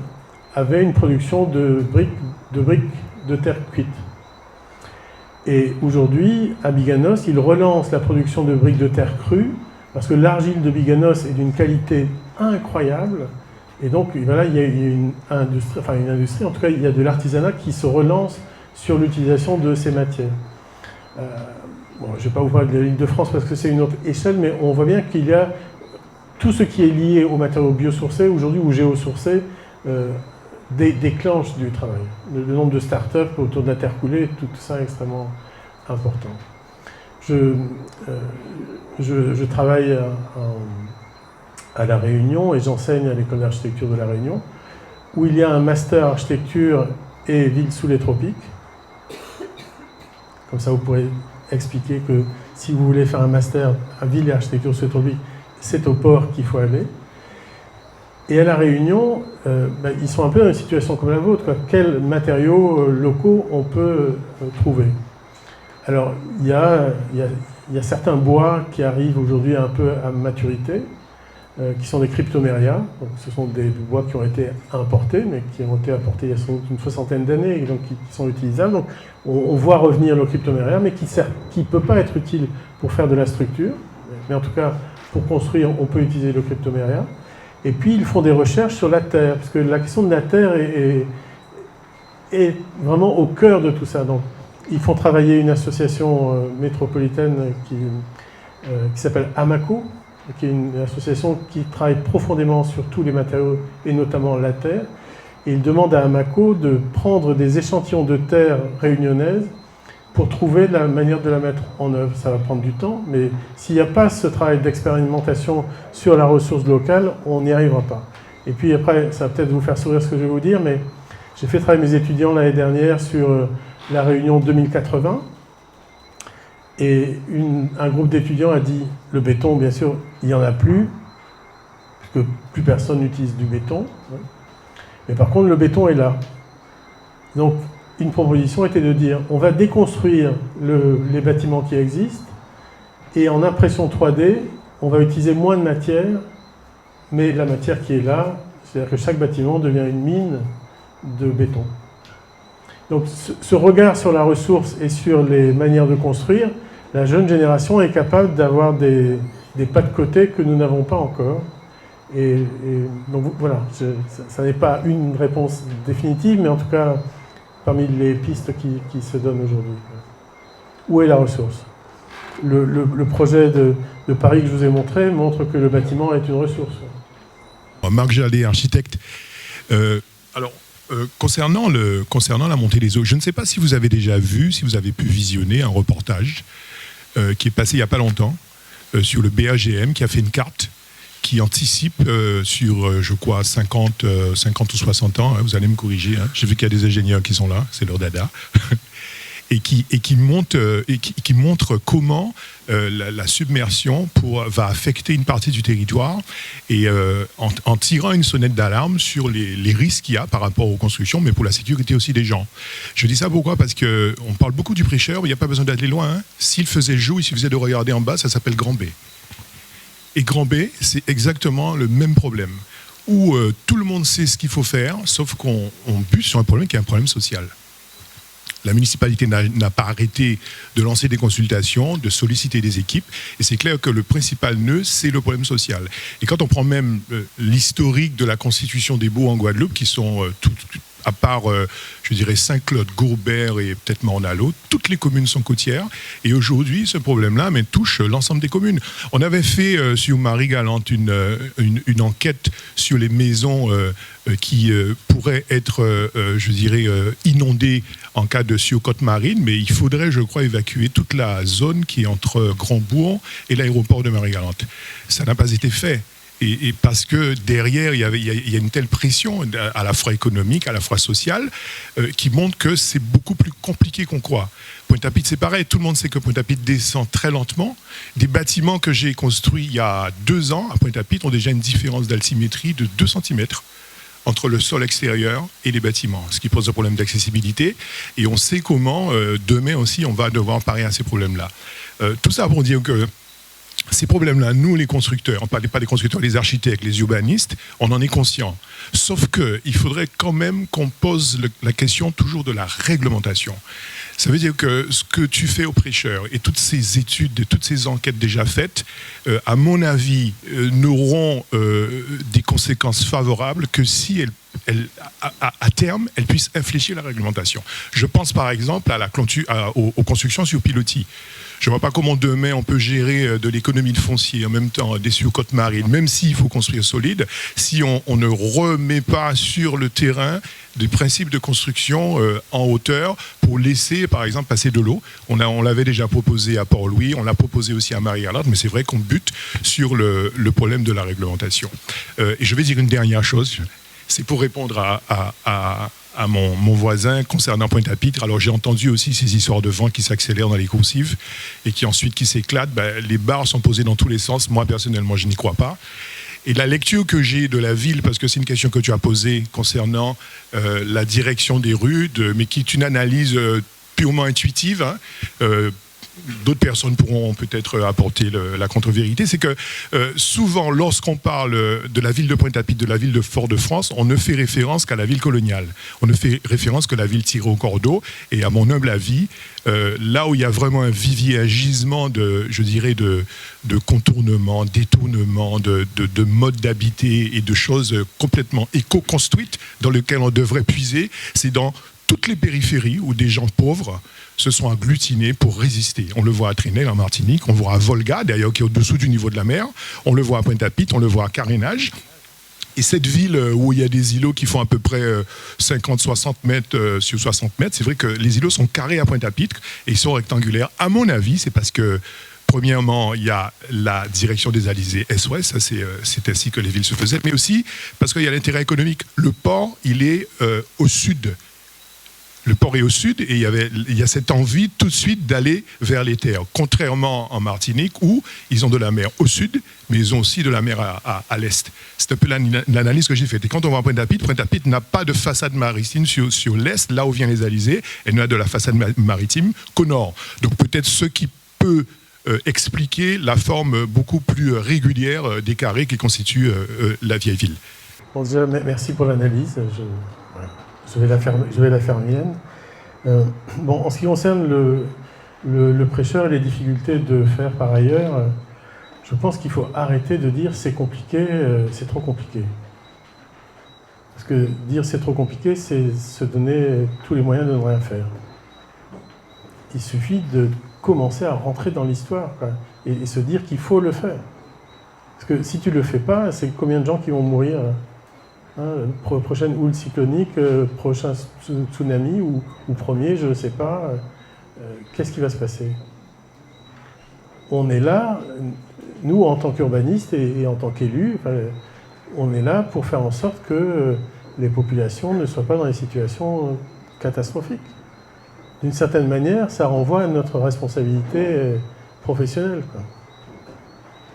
S1: avait une production de briques de terre cuite. Et aujourd'hui, à Biganos, il relance la production de briques de terre crue, parce que l'argile de Biganos est d'une qualité incroyable. Et donc, voilà, il y a une industrie, en tout cas, il y a de l'artisanat qui se relance sur l'utilisation de ces matières. Je ne vais pas vous parler de l'île de France parce que c'est une autre échelle, mais on voit bien qu'il y a tout ce qui est lié aux matériaux biosourcés, aujourd'hui, ou géosourcés, déclenche du travail. Le nombre de start-up autour de la terre coulée, tout ça est extrêmement important. Je travaille à La Réunion et j'enseigne à l'école d'architecture de La Réunion, où il y a un master architecture et ville sous les tropiques. Comme ça, vous pourrez expliquer que si vous voulez faire un master à ville et architecture sous les tropiques, c'est au port qu'il faut aller. Et à La Réunion, ils sont un peu dans une situation comme la vôtre, quoi. Quels matériaux locaux on peut trouver? Alors, il y a certains bois qui arrivent aujourd'hui un peu à maturité, qui sont des cryptomérias. Donc, ce sont des bois qui ont été importés, mais qui ont été apportés il y a sans doute une soixantaine d'années, et donc qui sont utilisables. Donc, on voit revenir le cryptoméria, mais qui ne peut pas être utile pour faire de la structure. Mais en tout cas, pour construire, on peut utiliser le cryptoméria. Et puis, ils font des recherches sur la terre, parce que la question de la terre est vraiment au cœur de tout ça. Donc, ils font travailler une association métropolitaine qui s'appelle AMACO, qui est une association qui travaille profondément sur tous les matériaux, et notamment la terre. Et ils demandent à AMACO de prendre des échantillons de terre réunionnaises pour trouver la manière de la mettre en œuvre. Ça va prendre du temps, mais s'il n'y a pas ce travail d'expérimentation sur la ressource locale, on n'y arrivera pas. Et puis après, ça va peut-être vous faire sourire ce que je vais vous dire, mais j'ai fait travailler mes étudiants l'année dernière sur la Réunion 2080. Et un groupe d'étudiants a dit, le béton, bien sûr, il n'y en a plus, puisque plus personne n'utilise du béton. Mais par contre, le béton est là. Donc, une proposition était de dire, on va déconstruire les bâtiments qui existent, et en impression 3D, on va utiliser moins de matière, mais la matière qui est là, c'est-à-dire que chaque bâtiment devient une mine de béton. Donc, ce regard sur la ressource et sur les manières de construire, la jeune génération est capable d'avoir des pas de côté que nous n'avons pas encore. Et donc voilà, ça n'est pas une réponse définitive, mais en tout cas, parmi les pistes qui se donnent aujourd'hui. Où est la ressource? le projet de Paris que je vous ai montré montre que le bâtiment est une ressource.
S6: Marc Jallet, architecte. Concernant la montée des eaux, je ne sais pas si vous avez déjà vu, si vous avez pu visionner un reportage qui est passé il n'y a pas longtemps sur le BAGM, qui a fait une carte qui anticipe sur, je crois, 50 ou 60 ans, hein, vous allez me corriger, hein, j'ai vu qu'il y a des ingénieurs qui sont là, c'est leur dada, et qui montre comment la submersion va affecter une partie du territoire, et en tirant une sonnette d'alarme sur les risques qu'il y a par rapport aux constructions, mais pour la sécurité aussi des gens. Je dis ça pourquoi? Parce qu'on parle beaucoup du prêcheur, mais il n'y a pas besoin d'aller loin. Hein. S'il faisait jour, il suffisait de regarder en bas, ça s'appelle Grand B. Et Grand B, c'est exactement le même problème, où tout le monde sait ce qu'il faut faire, sauf qu'on bute sur un problème qui est un problème social. La municipalité n'a pas arrêté de lancer des consultations, de solliciter des équipes, et c'est clair que le principal nœud, c'est le problème social. Et quand on prend même l'historique de la constitution des baux en Guadeloupe, qui sont à part, je dirais, Saint-Claude, Gourbert et peut-être Morne-à-l'Eau, toutes les communes sont côtières. Et aujourd'hui, ce problème-là touche l'ensemble des communes. On avait fait sur Marie-Galante une enquête sur les maisons qui pourraient être, je dirais, inondées en cas de surcote marine, mais il faudrait, je crois, évacuer toute la zone qui est entre Grand-Bourg et l'aéroport de Marie-Galante. Ça n'a pas été fait. Et parce que derrière, il y a une telle pression, à la fois économique, à la fois sociale, qui montre que c'est beaucoup plus compliqué qu'on croit. Pointe-à-Pitre, c'est pareil. Tout le monde sait que Pointe-à-Pitre descend très lentement. Des bâtiments que j'ai construits il y a 2 ans à Pointe-à-Pitre ont déjà une différence d'altimétrie de 2 cm entre le sol extérieur et les bâtiments, ce qui pose un problème d'accessibilité. Et on sait comment, demain aussi, on va devoir parer à ces problèmes-là. Tout ça pour dire que ces problèmes-là, nous, les constructeurs, on ne parle pas des constructeurs, les architectes, les urbanistes, on en est conscients. Sauf qu'il faudrait quand même qu'on pose la question toujours de la réglementation. Ça veut dire que ce que tu fais aux prêcheurs et toutes ces études, toutes ces enquêtes déjà faites, à mon avis, n'auront des conséquences favorables que si à terme, elles puissent infléchir la réglementation. Je pense par exemple aux constructions sur pilotis. Je ne vois pas comment demain on peut gérer de l'économie de foncier, en même temps des surcotes marines, même s'il faut construire solide, si on ne remet pas sur le terrain des principes de construction en hauteur pour laisser, par exemple, passer de l'eau. On l'avait déjà proposé à Port-Louis, on l'a proposé aussi à Marie-Galante, mais c'est vrai qu'on bute sur le problème de la réglementation. Et je vais dire une dernière chose, c'est pour répondre à mon voisin concernant Pointe-à-Pitre. Alors j'ai entendu aussi ces histoires de vent qui s'accélèrent dans les coursives et qui ensuite qui s'éclatent. Les barres sont posées dans tous les sens. Moi personnellement, je n'y crois pas. Et la lecture que j'ai de la ville, parce que c'est une question que tu as posée concernant la direction des rues, mais qui est une analyse purement intuitive, hein, d'autres personnes pourront peut-être apporter la contre-vérité, c'est que souvent, lorsqu'on parle de la ville de Pointe-à-Pitre, de la ville de Fort-de-France, on ne fait référence qu'à la ville coloniale. On ne fait référence que la ville tirée au cordeau. Et à mon humble avis, là où il y a vraiment un vivier, un gisement de contournement, détournement, de modes d'habiter et de choses complètement éco-construites dans lesquelles on devrait puiser, c'est dans toutes les périphéries où des gens pauvres se sont agglutinés pour résister. On le voit à Trinel en Martinique, on le voit à Volga, d'ailleurs qui est au-dessous du niveau de la mer, on le voit à Pointe-à-Pitre, on le voit à Carénage. Et cette ville où il y a des îlots qui font à peu près 50-60 mètres sur 60 mètres, c'est vrai que les îlots sont carrés à Pointe-à-Pitre et ils sont rectangulaires. À mon avis, c'est parce que premièrement, il y a la direction des Alizés Est-Ouest, ça c'est ainsi que les villes se faisaient, mais aussi parce qu'il y a l'intérêt économique. Le port, il est au sud. Le port est au sud et il y a cette envie tout de suite d'aller vers les terres. Contrairement en Martinique où ils ont de la mer au sud, mais ils ont aussi de la mer à l'est. C'est un peu l'analyse que j'ai faite. Et quand on va à Pointe-à-Pitre, Pointe-à-Pitre n'a pas de façade maritime sur l'est, là où vient les Alizés. Elle n'a de la façade maritime qu'au nord. Donc peut-être ce qui peut expliquer la forme beaucoup plus régulière des carrés qui constituent la vieille ville.
S1: Bon, déjà, merci pour l'analyse. Je vais la faire mienne. En ce qui concerne le prêcheur et les difficultés de faire par ailleurs, je pense qu'il faut arrêter de dire c'est compliqué, c'est trop compliqué. Parce que dire c'est trop compliqué, c'est se donner tous les moyens de ne rien faire. Il suffit de commencer à rentrer dans l'histoire, quoi, et se dire qu'il faut le faire. Parce que si tu ne le fais pas, c'est combien de gens qui vont mourir, prochaine houle cyclonique, prochain tsunami, ou premier, je ne sais pas. Qu'est-ce qui va se passer? On est là, nous, en tant qu'urbanistes et en tant qu'élus, on est là pour faire en sorte que les populations ne soient pas dans des situations catastrophiques. D'une certaine manière, ça renvoie à notre responsabilité professionnelle, quoi.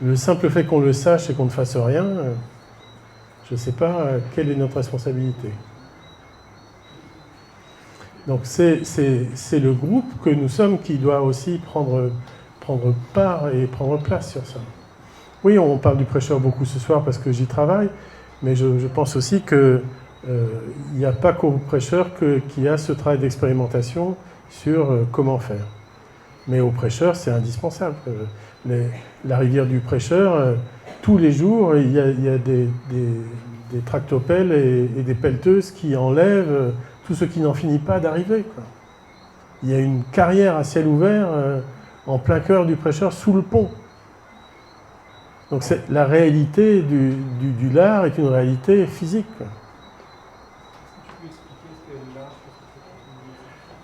S1: Le simple fait qu'on le sache et qu'on ne fasse rien, je ne sais pas quelle est notre responsabilité. Donc c'est le groupe que nous sommes qui doit aussi prendre part et prendre place sur ça. Oui, on parle du prêcheur beaucoup ce soir parce que j'y travaille, mais je pense aussi qu'il n'y a pas qu'au prêcheur qui a ce travail d'expérimentation sur comment faire. Mais au prêcheur, c'est indispensable. La rivière du prêcheur, tous les jours, il y a des tractopelles et des pelleteuses qui enlèvent tout ce qui n'en finit pas d'arriver, quoi. Il y a une carrière à ciel ouvert en plein cœur du prêcheur, sous le pont. Donc la réalité du Lard est une réalité physique, quoi.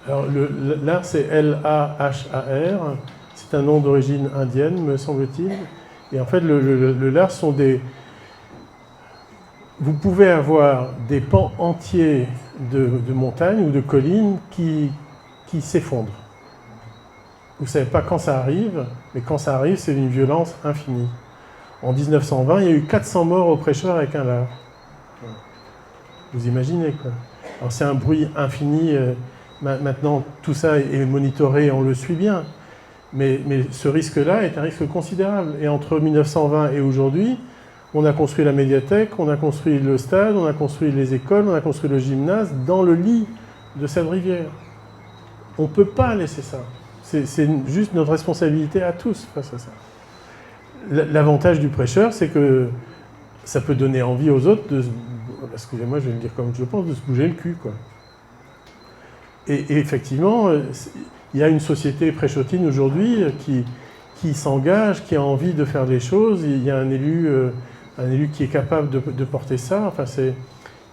S1: Alors, le Lard, c'est L-A-H-A-R. C'est un nom d'origine indienne, me semble-t-il. Et en fait, le Lard sont des... Vous pouvez avoir des pans entiers de montagnes ou de collines qui s'effondrent. Vous ne savez pas quand ça arrive, mais quand ça arrive, c'est d'une violence infinie. En 1920, il y a eu 400 morts au prêcheur avec un Lard. Vous imaginez, quoi. Alors, c'est un bruit infini... Maintenant, tout ça est monitoré, on le suit bien. Mais ce risque-là est un risque considérable. Et entre 1920 et aujourd'hui, on a construit la médiathèque, on a construit le stade, on a construit les écoles, on a construit le gymnase dans le lit de cette rivière. On ne peut pas laisser ça. C'est juste notre responsabilité à tous face à ça. L'avantage du prêcheur, c'est que ça peut donner envie aux autres de... Excusez-moi, je vais le dire comme je pense, de se bouger le cul, quoi. Et effectivement, il y a une société préchotine aujourd'hui qui s'engage, qui a envie de faire des choses. Il y a un élu qui est capable de porter ça. Enfin,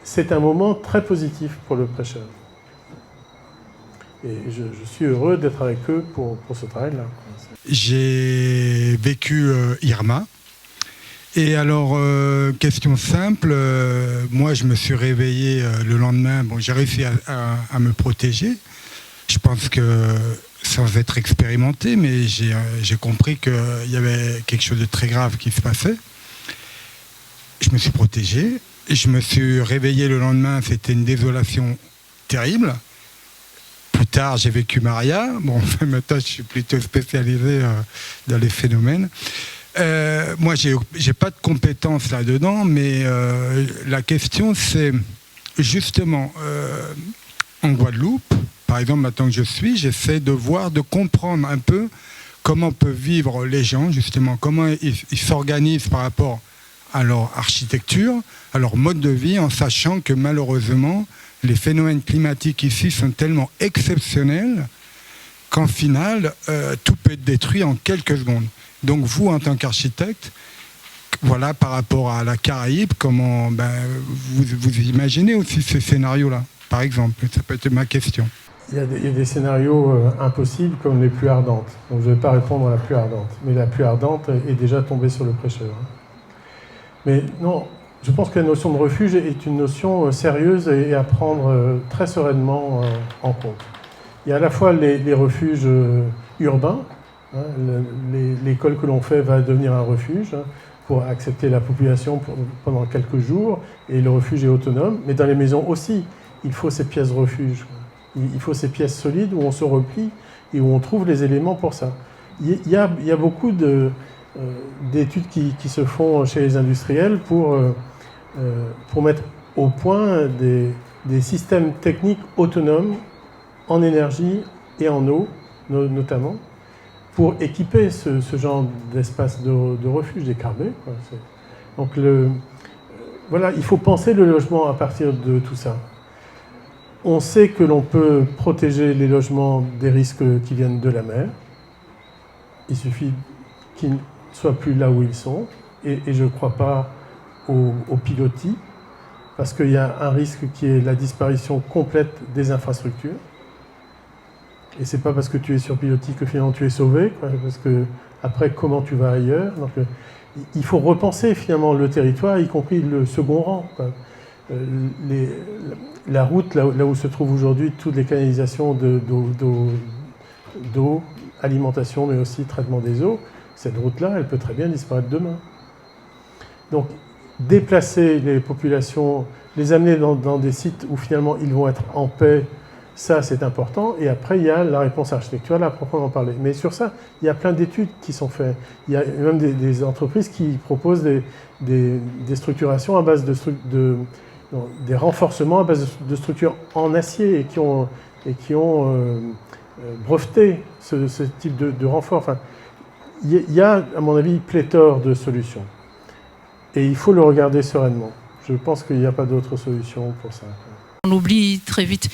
S1: c'est un moment très positif pour le prêcheur. Et je suis heureux d'être avec eux pour ce travail-là.
S7: J'ai vécu Irma. Et alors, question simple, moi je me suis réveillé le lendemain, bon j'ai réussi à me protéger. Je pense que, sans être expérimenté, mais j'ai compris qu'il y avait quelque chose de très grave qui se passait. Je me suis protégé, et je me suis réveillé le lendemain, c'était une désolation terrible. Plus tard, j'ai vécu Maria. Bon, maintenant je suis plutôt spécialisé dans les phénomènes. Moi, j'ai pas de compétences là-dedans, mais la question, c'est justement, en Guadeloupe, par exemple, maintenant que je suis, j'essaie de comprendre un peu comment peuvent vivre les gens, justement, comment ils s'organisent par rapport à leur architecture, à leur mode de vie, en sachant que malheureusement, les phénomènes climatiques ici sont tellement exceptionnels qu'en final, tout peut être détruit en quelques secondes. Donc vous, en tant qu'architecte, voilà, par rapport à la Caraïbe, comment vous imaginez aussi ces scénarios-là, par exemple? Ça peut être ma question.
S1: Il y a des scénarios impossibles comme les pluies ardentes. Donc je ne vais pas répondre à la pluie ardente. Mais la pluie ardente est déjà tombée sur le prêcheur. Mais non, je pense que la notion de refuge est une notion sérieuse et à prendre très sereinement en compte. Il y a à la fois les refuges urbains. L'école que l'on fait va devenir un refuge pour accepter la population pendant quelques jours, et le refuge est autonome. Mais dans les maisons aussi, il faut ces pièces refuge. Il faut ces pièces solides où on se replie et où on trouve les éléments pour ça. Il y a beaucoup d'études qui se font chez les industriels pour mettre au point des systèmes techniques autonomes en énergie et en eau, notamment, pour équiper ce genre d'espace de refuge décarboné, quoi. Donc voilà, il faut penser le logement à partir de tout ça. On sait que l'on peut protéger les logements des risques qui viennent de la mer. il suffit qu'ils ne soient plus là où ils sont, et je ne crois pas au pilotis, parce qu'il y a un risque qui est la disparition complète des infrastructures. Et c'est pas parce que tu es sur pilotis que finalement tu es sauvé, quoi, parce que après comment tu vas ailleurs. Donc il faut repenser finalement le territoire, y compris le second rang, quoi. La route, là où se trouvent aujourd'hui toutes les canalisations d'eau, alimentation, mais aussi traitement des eaux, cette route-là, elle peut très bien disparaître demain. Donc déplacer les populations, les amener dans des sites où finalement ils vont être en paix, ça c'est important. Et après il y a la réponse architecturale à proprement parler. Mais sur ça, il y a plein d'études qui sont faites. Il y a même des entreprises qui proposent des structurations à base des renforcements à base de structures en acier et qui ont breveté ce type de renfort. Enfin, il y a, à mon avis, pléthore de solutions. Et il faut le regarder sereinement. Je pense qu'il n'y a pas d'autre solution pour ça.
S8: On oublie très vite.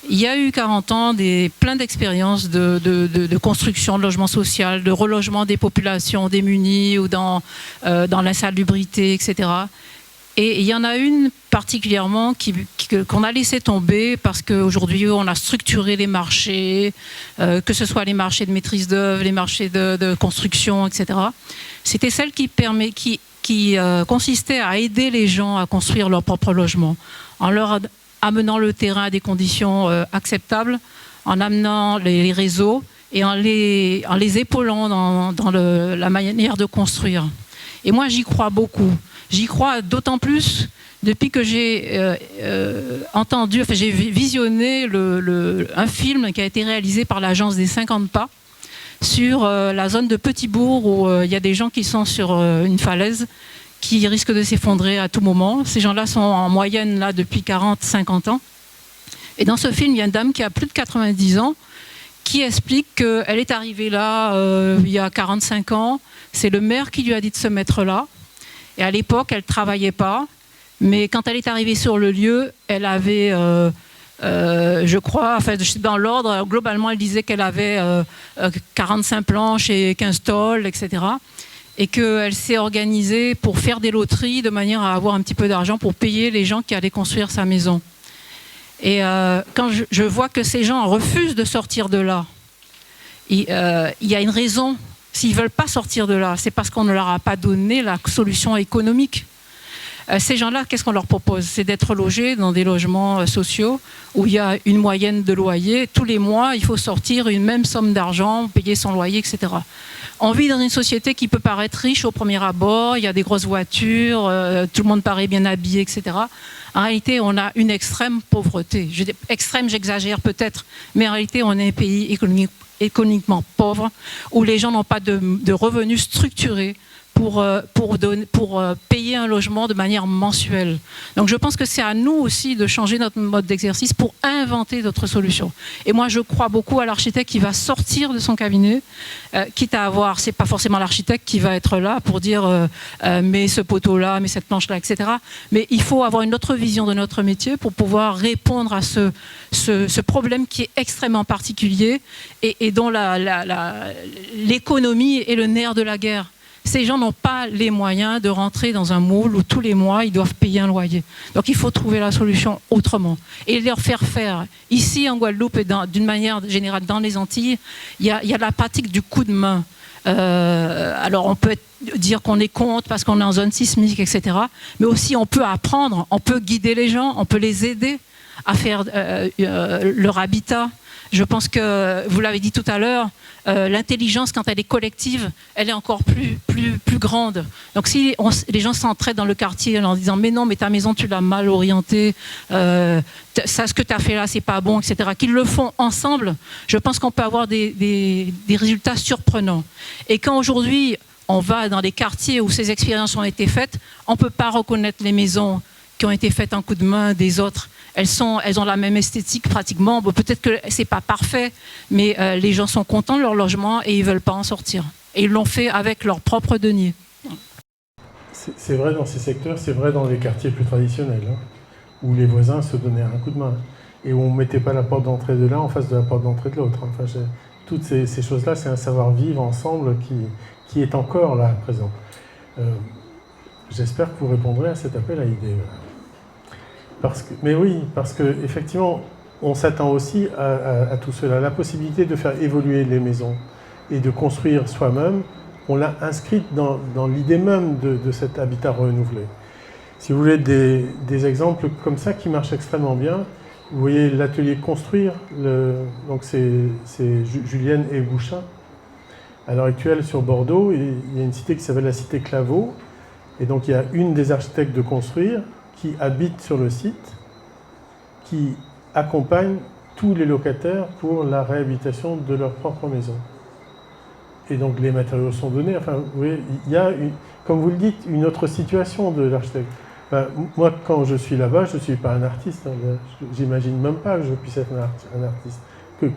S8: Il y a eu 40 ans plein d'expériences de construction de logement social, de relogement des populations démunies ou dans l'insalubrité, etc. Et il y en a une particulièrement qu'on a laissé tomber parce qu'aujourd'hui on a structuré les marchés, que ce soit les marchés de maîtrise d'œuvre, les marchés de construction, etc. C'était celle qui consistait à aider les gens à construire leur propre logement, en leur amenant le terrain à des conditions acceptables, en amenant les réseaux et en les épaulant dans la manière de construire. Et moi j'y crois beaucoup. J'y crois d'autant plus depuis que j'ai j'ai visionné un film qui a été réalisé par l'agence des 50 pas sur la zone de Petit-Bourg où il y a des gens qui sont sur une falaise qui risquent de s'effondrer à tout moment. Ces gens-là sont en moyenne là depuis 40-50 ans. Et dans ce film, il y a une dame qui a plus de 90 ans qui explique qu'elle est arrivée là il y a 45 ans. C'est le maire qui lui a dit de se mettre là. Et à l'époque, elle ne travaillait pas. Mais quand elle est arrivée sur le lieu, elle avait, je crois, enfin, dans l'ordre, globalement, elle disait qu'elle avait 45 planches et 15 tôles, etc. Et qu'elle s'est organisée pour faire des loteries de manière à avoir un petit peu d'argent pour payer les gens qui allaient construire sa maison. Et quand je vois que ces gens refusent de sortir de là, il y a une raison. S'ils ne veulent pas sortir de là, c'est parce qu'on ne leur a pas donné la solution économique. Ces gens-là, qu'est-ce qu'on leur propose? C'est d'être logés dans des logements sociaux où il y a une moyenne de loyer. Tous les mois, il faut sortir une même somme d'argent, payer son loyer, etc. On vit dans une société qui peut paraître riche au premier abord, il y a des grosses voitures, tout le monde paraît bien habillé, etc. En réalité, on a une extrême pauvreté. Extrême, j'exagère peut-être, mais en réalité, on est un pays économiquement pauvre, où les gens n'ont pas de revenus structurés pour payer un logement de manière mensuelle. Donc je pense que c'est à nous aussi de changer notre mode d'exercice pour inventer d'autres solutions. Et moi je crois beaucoup à l'architecte qui va sortir de son cabinet, quitte à avoir, c'est pas forcément l'architecte qui va être là pour dire mais ce poteau-là, mais cette planche-là, etc. Mais il faut avoir une autre vision de notre métier pour pouvoir répondre à ce problème qui est extrêmement particulier et dont l'économie est le nerf de la guerre. Ces gens n'ont pas les moyens de rentrer dans un moule où tous les mois, ils doivent payer un loyer. Donc il faut trouver la solution autrement et leur faire faire. Ici, en Guadeloupe et d'une manière générale dans les Antilles, il y a la pratique du coup de main. Alors on peut dire qu'on est contre parce qu'on est en zone sismique, etc. Mais aussi on peut apprendre, on peut guider les gens, on peut les aider à faire leur habitat. Je pense que, vous l'avez dit tout à l'heure, l'intelligence, quand elle est collective, elle est encore plus grande. Donc si les gens s'entraident dans le quartier en disant « mais non, mais ta maison, tu l'as mal orientée, ça, ce que tu as fait là, c'est pas bon, etc. » Qu'ils le font ensemble, je pense qu'on peut avoir des résultats surprenants. Et quand aujourd'hui, on va dans des quartiers où ces expériences ont été faites, on ne peut pas reconnaître les maisons qui ont été faites en coup de main des autres. Elles ont la même esthétique pratiquement. Bon, peut-être que c'est pas parfait, mais les gens sont contents de leur logement et ils veulent pas en sortir. Et ils l'ont fait avec leurs propres deniers.
S1: C'est vrai dans ces secteurs, c'est vrai dans les quartiers plus traditionnels, hein, où les voisins se donnaient un coup de main et où on ne mettait pas la porte d'entrée de l'un en face de la porte d'entrée de l'autre. Enfin, toutes ces choses-là, c'est un savoir-vivre ensemble qui est encore là à présent. J'espère que vous répondrez à cet appel à idées. Mais oui, parce qu'effectivement, on s'attend aussi à tout cela. La possibilité de faire évoluer les maisons et de construire soi-même, on l'a inscrite dans l'idée même de cet habitat renouvelé. Si vous voulez des exemples comme ça qui marchent extrêmement bien, vous voyez l'atelier Construire, donc c'est Julienne et Bouchin. À l'heure actuelle, sur Bordeaux, il y a une cité qui s'appelle la cité Claveau. Et donc il y a une des architectes de Construire qui habite sur le site, qui accompagne tous les locataires pour la réhabilitation de leur propre maison. Et donc les matériaux sont donnés. Enfin, vous voyez, il y a, comme vous le dites, une autre situation de l'architecte. Enfin, moi, quand je suis là-bas, je ne suis pas un artiste. J'imagine même pas que je puisse être un artiste.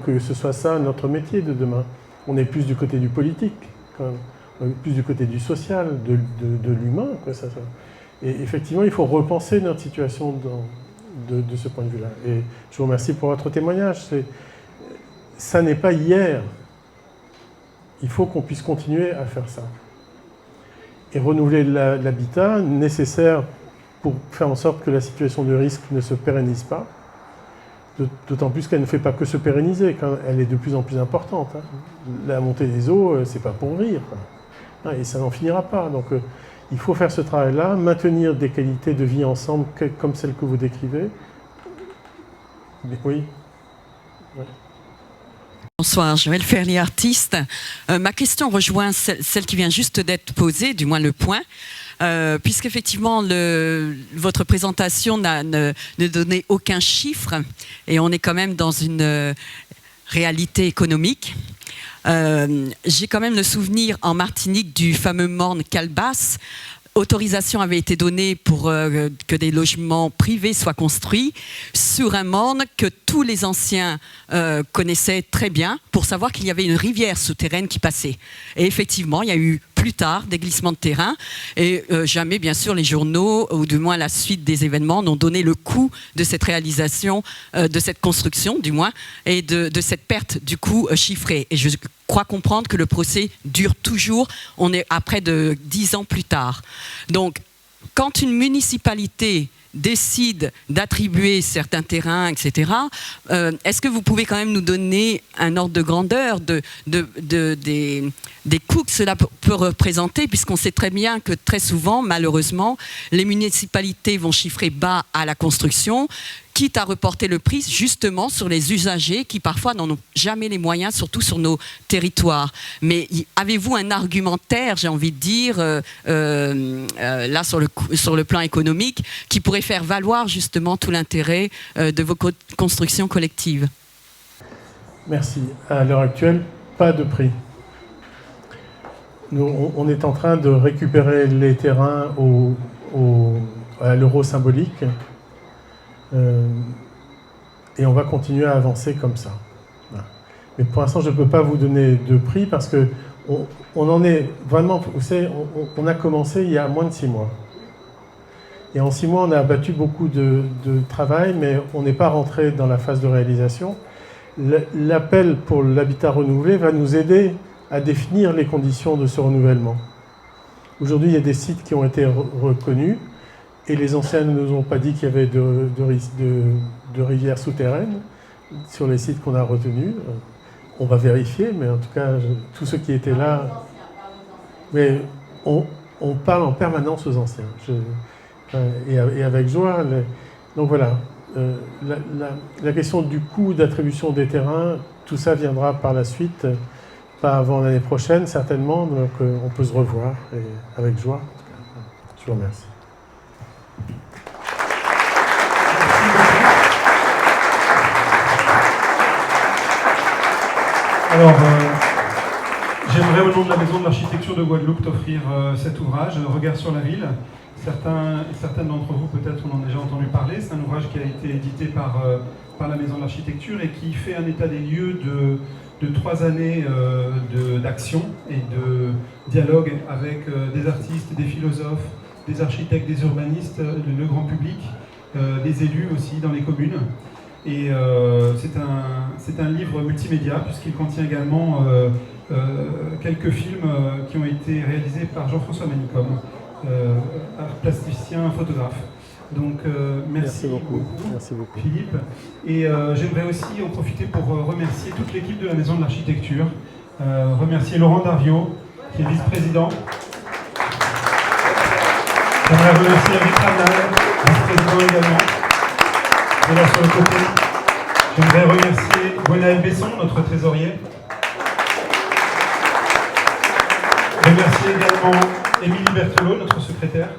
S1: Que ce soit ça notre métier de demain. On est plus du côté du politique, quand même. On est plus du côté du social, de l'humain. Et effectivement, il faut repenser notre situation de ce point de vue-là. Et je vous remercie pour votre témoignage. Ça n'est pas hier. Il faut qu'on puisse continuer à faire ça. Et renouveler l'habitat nécessaire pour faire en sorte que la situation de risque ne se pérennise pas, d'autant plus qu'elle ne fait pas que se pérenniser, quand elle est de plus en plus importante. La montée des eaux, c'est pas pour rire, quoi. Et ça n'en finira pas. Donc il faut faire ce travail-là, maintenir des qualités de vie ensemble comme celles que vous décrivez. Mais oui. Ouais.
S9: Bonsoir, Joël Ferlier, artiste. Ma question rejoint celle qui vient juste d'être posée, du moins le point, puisqu'effectivement votre présentation ne donnait aucun chiffre et on est quand même dans une réalité économique. J'ai quand même le souvenir en Martinique du fameux morne Calbas. Autorisation avait été donnée pour que des logements privés soient construits sur un morne que tous les anciens connaissaient très bien pour savoir qu'il y avait une rivière souterraine qui passait. Et effectivement, il y a eu plus tard des glissements de terrain et jamais, bien sûr, les journaux, ou du moins la suite des événements, n'ont donné le coût de cette réalisation, de cette construction, du moins, et de cette perte, du coup, chiffrée. Et je crois comprendre que le procès dure toujours. On est à près de 10 ans plus tard. Donc, quand une municipalité décide d'attribuer certains terrains, etc., est-ce que vous pouvez quand même nous donner un ordre de grandeur des coûts que cela peut représenter, puisqu'on sait très bien que très souvent, malheureusement, les municipalités vont chiffrer bas à la construction, quitte à reporter le prix justement sur les usagers qui parfois n'en ont jamais les moyens, surtout sur nos territoires. Mais avez-vous un argumentaire, j'ai envie de dire, là sur le plan économique, qui pourrait faire valoir justement tout l'intérêt de vos constructions collectives?
S1: Merci. À l'heure actuelle, pas de prix. Nous, on est en train de récupérer les terrains à l'euro symbolique. Et on va continuer à avancer comme ça. Voilà. Mais pour l'instant, je ne peux pas vous donner de prix parce que on en est vraiment... Vous savez, on a commencé il y a moins de 6 mois. Et en 6 mois, on a abattu beaucoup de travail, mais on n'est pas rentré dans la phase de réalisation. L'appel pour l'habitat renouvelé va nous aider à définir les conditions de ce renouvellement. Aujourd'hui, il y a des sites qui ont été reconnus. Et les anciens ne nous ont pas dit qu'il y avait de rivières souterraines sur les sites qu'on a retenus. On va vérifier, mais en tout cas, tous ceux qui étaient là... Mais on parle en permanence aux anciens. Et avec joie. Donc voilà, la question du coût d'attribution des terrains, tout ça viendra par la suite, pas avant l'année prochaine, certainement. Donc on peut se revoir, et avec joie. En tout cas, je vous remercie.
S5: Alors, j'aimerais au nom de la Maison de l'Architecture de Guadeloupe t'offrir cet ouvrage, Regard sur la ville. Certains d'entre vous, peut-être, on en a déjà entendu parler. C'est un ouvrage qui a été édité par la Maison de l'Architecture et qui fait un état des lieux de 3 années d'action et de dialogue avec des artistes, des philosophes, des architectes, des urbanistes, le grand public, des élus aussi dans les communes. Et c'est un livre multimédia, puisqu'il contient également quelques films qui ont été réalisés par Jean-François Manicom, plasticien, photographe. Donc merci beaucoup, Philippe. Et j'aimerais aussi en profiter pour remercier toute l'équipe de la Maison de l'Architecture, remercier Laurent Darviot, qui est vice-président. J'aimerais remercier Eric Ramnal, vice-président également, de là sur le côté. J'aimerais remercier Gwenaël Besson, notre trésorier. Remercier également Émilie Berthelot, notre secrétaire.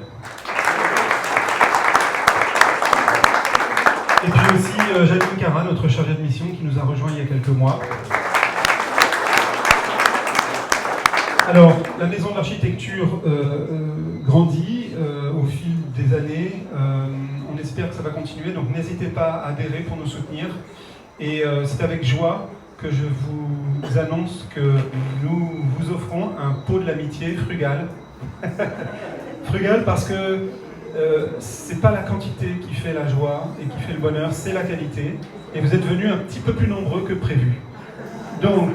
S5: Et puis aussi Janine Cara, notre chargée de mission, qui nous a rejoint il y a quelques mois. Alors, la Maison de l'Architecture grandit au fil des années. On espère que ça va continuer, donc n'hésitez pas à adhérer pour nous soutenir. Et c'est avec joie que je vous annonce que nous vous offrons un pot de l'amitié frugal. Frugal parce que c'est pas la quantité qui fait la joie et qui fait le bonheur, c'est la qualité. Et vous êtes venus un petit peu plus nombreux que prévu. Donc,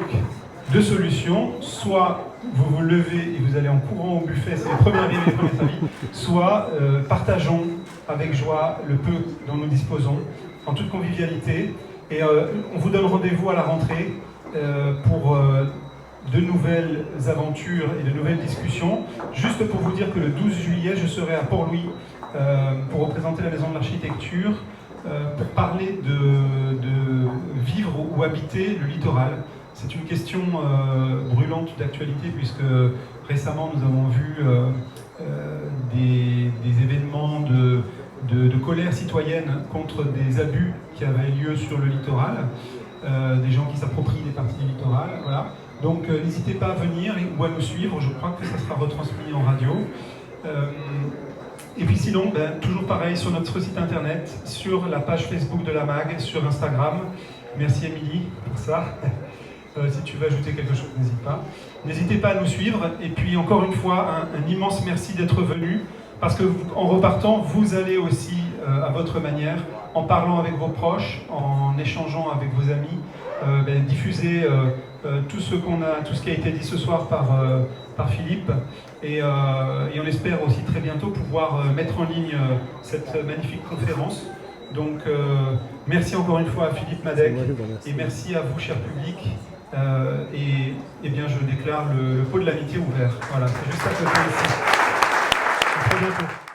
S5: deux solutions, soit vous vous levez et vous allez en courant au buffet, c'est les premiers arrivés, les premiers servis, soit partageons avec joie le peu dont nous disposons, en toute convivialité. Et on vous donne rendez-vous à la rentrée pour de nouvelles aventures et de nouvelles discussions. Juste pour vous dire que le 12 juillet, je serai à Port-Louis pour représenter la Maison de l'Architecture, pour parler de vivre ou habiter le littoral. C'est une question brûlante d'actualité puisque récemment nous avons vu des événements de colère citoyenne contre des abus qui avaient lieu sur le littoral, des gens qui s'approprient des parties du littoral. Voilà. Donc n'hésitez pas à venir ou à nous suivre, je crois que ça sera retransmis en radio. Et puis sinon, toujours pareil sur notre site internet, sur la page Facebook de la MAG, sur Instagram. Merci Émilie pour ça. Si tu veux ajouter quelque chose, n'hésite pas. N'hésitez pas à nous suivre. Et puis encore une fois, un immense merci d'être venu. Parce qu'en repartant, vous allez aussi, à votre manière, en parlant avec vos proches, en échangeant avec vos amis, diffuser tout ce qui a été dit ce soir par Philippe. Et on espère aussi très bientôt pouvoir mettre en ligne cette magnifique conférence. Donc, merci encore une fois à Philippe Madec et merci à vous, cher public. Et bien, je déclare le pot de l'amitié ouvert. Voilà, c'est juste à côté ici. À très bientôt.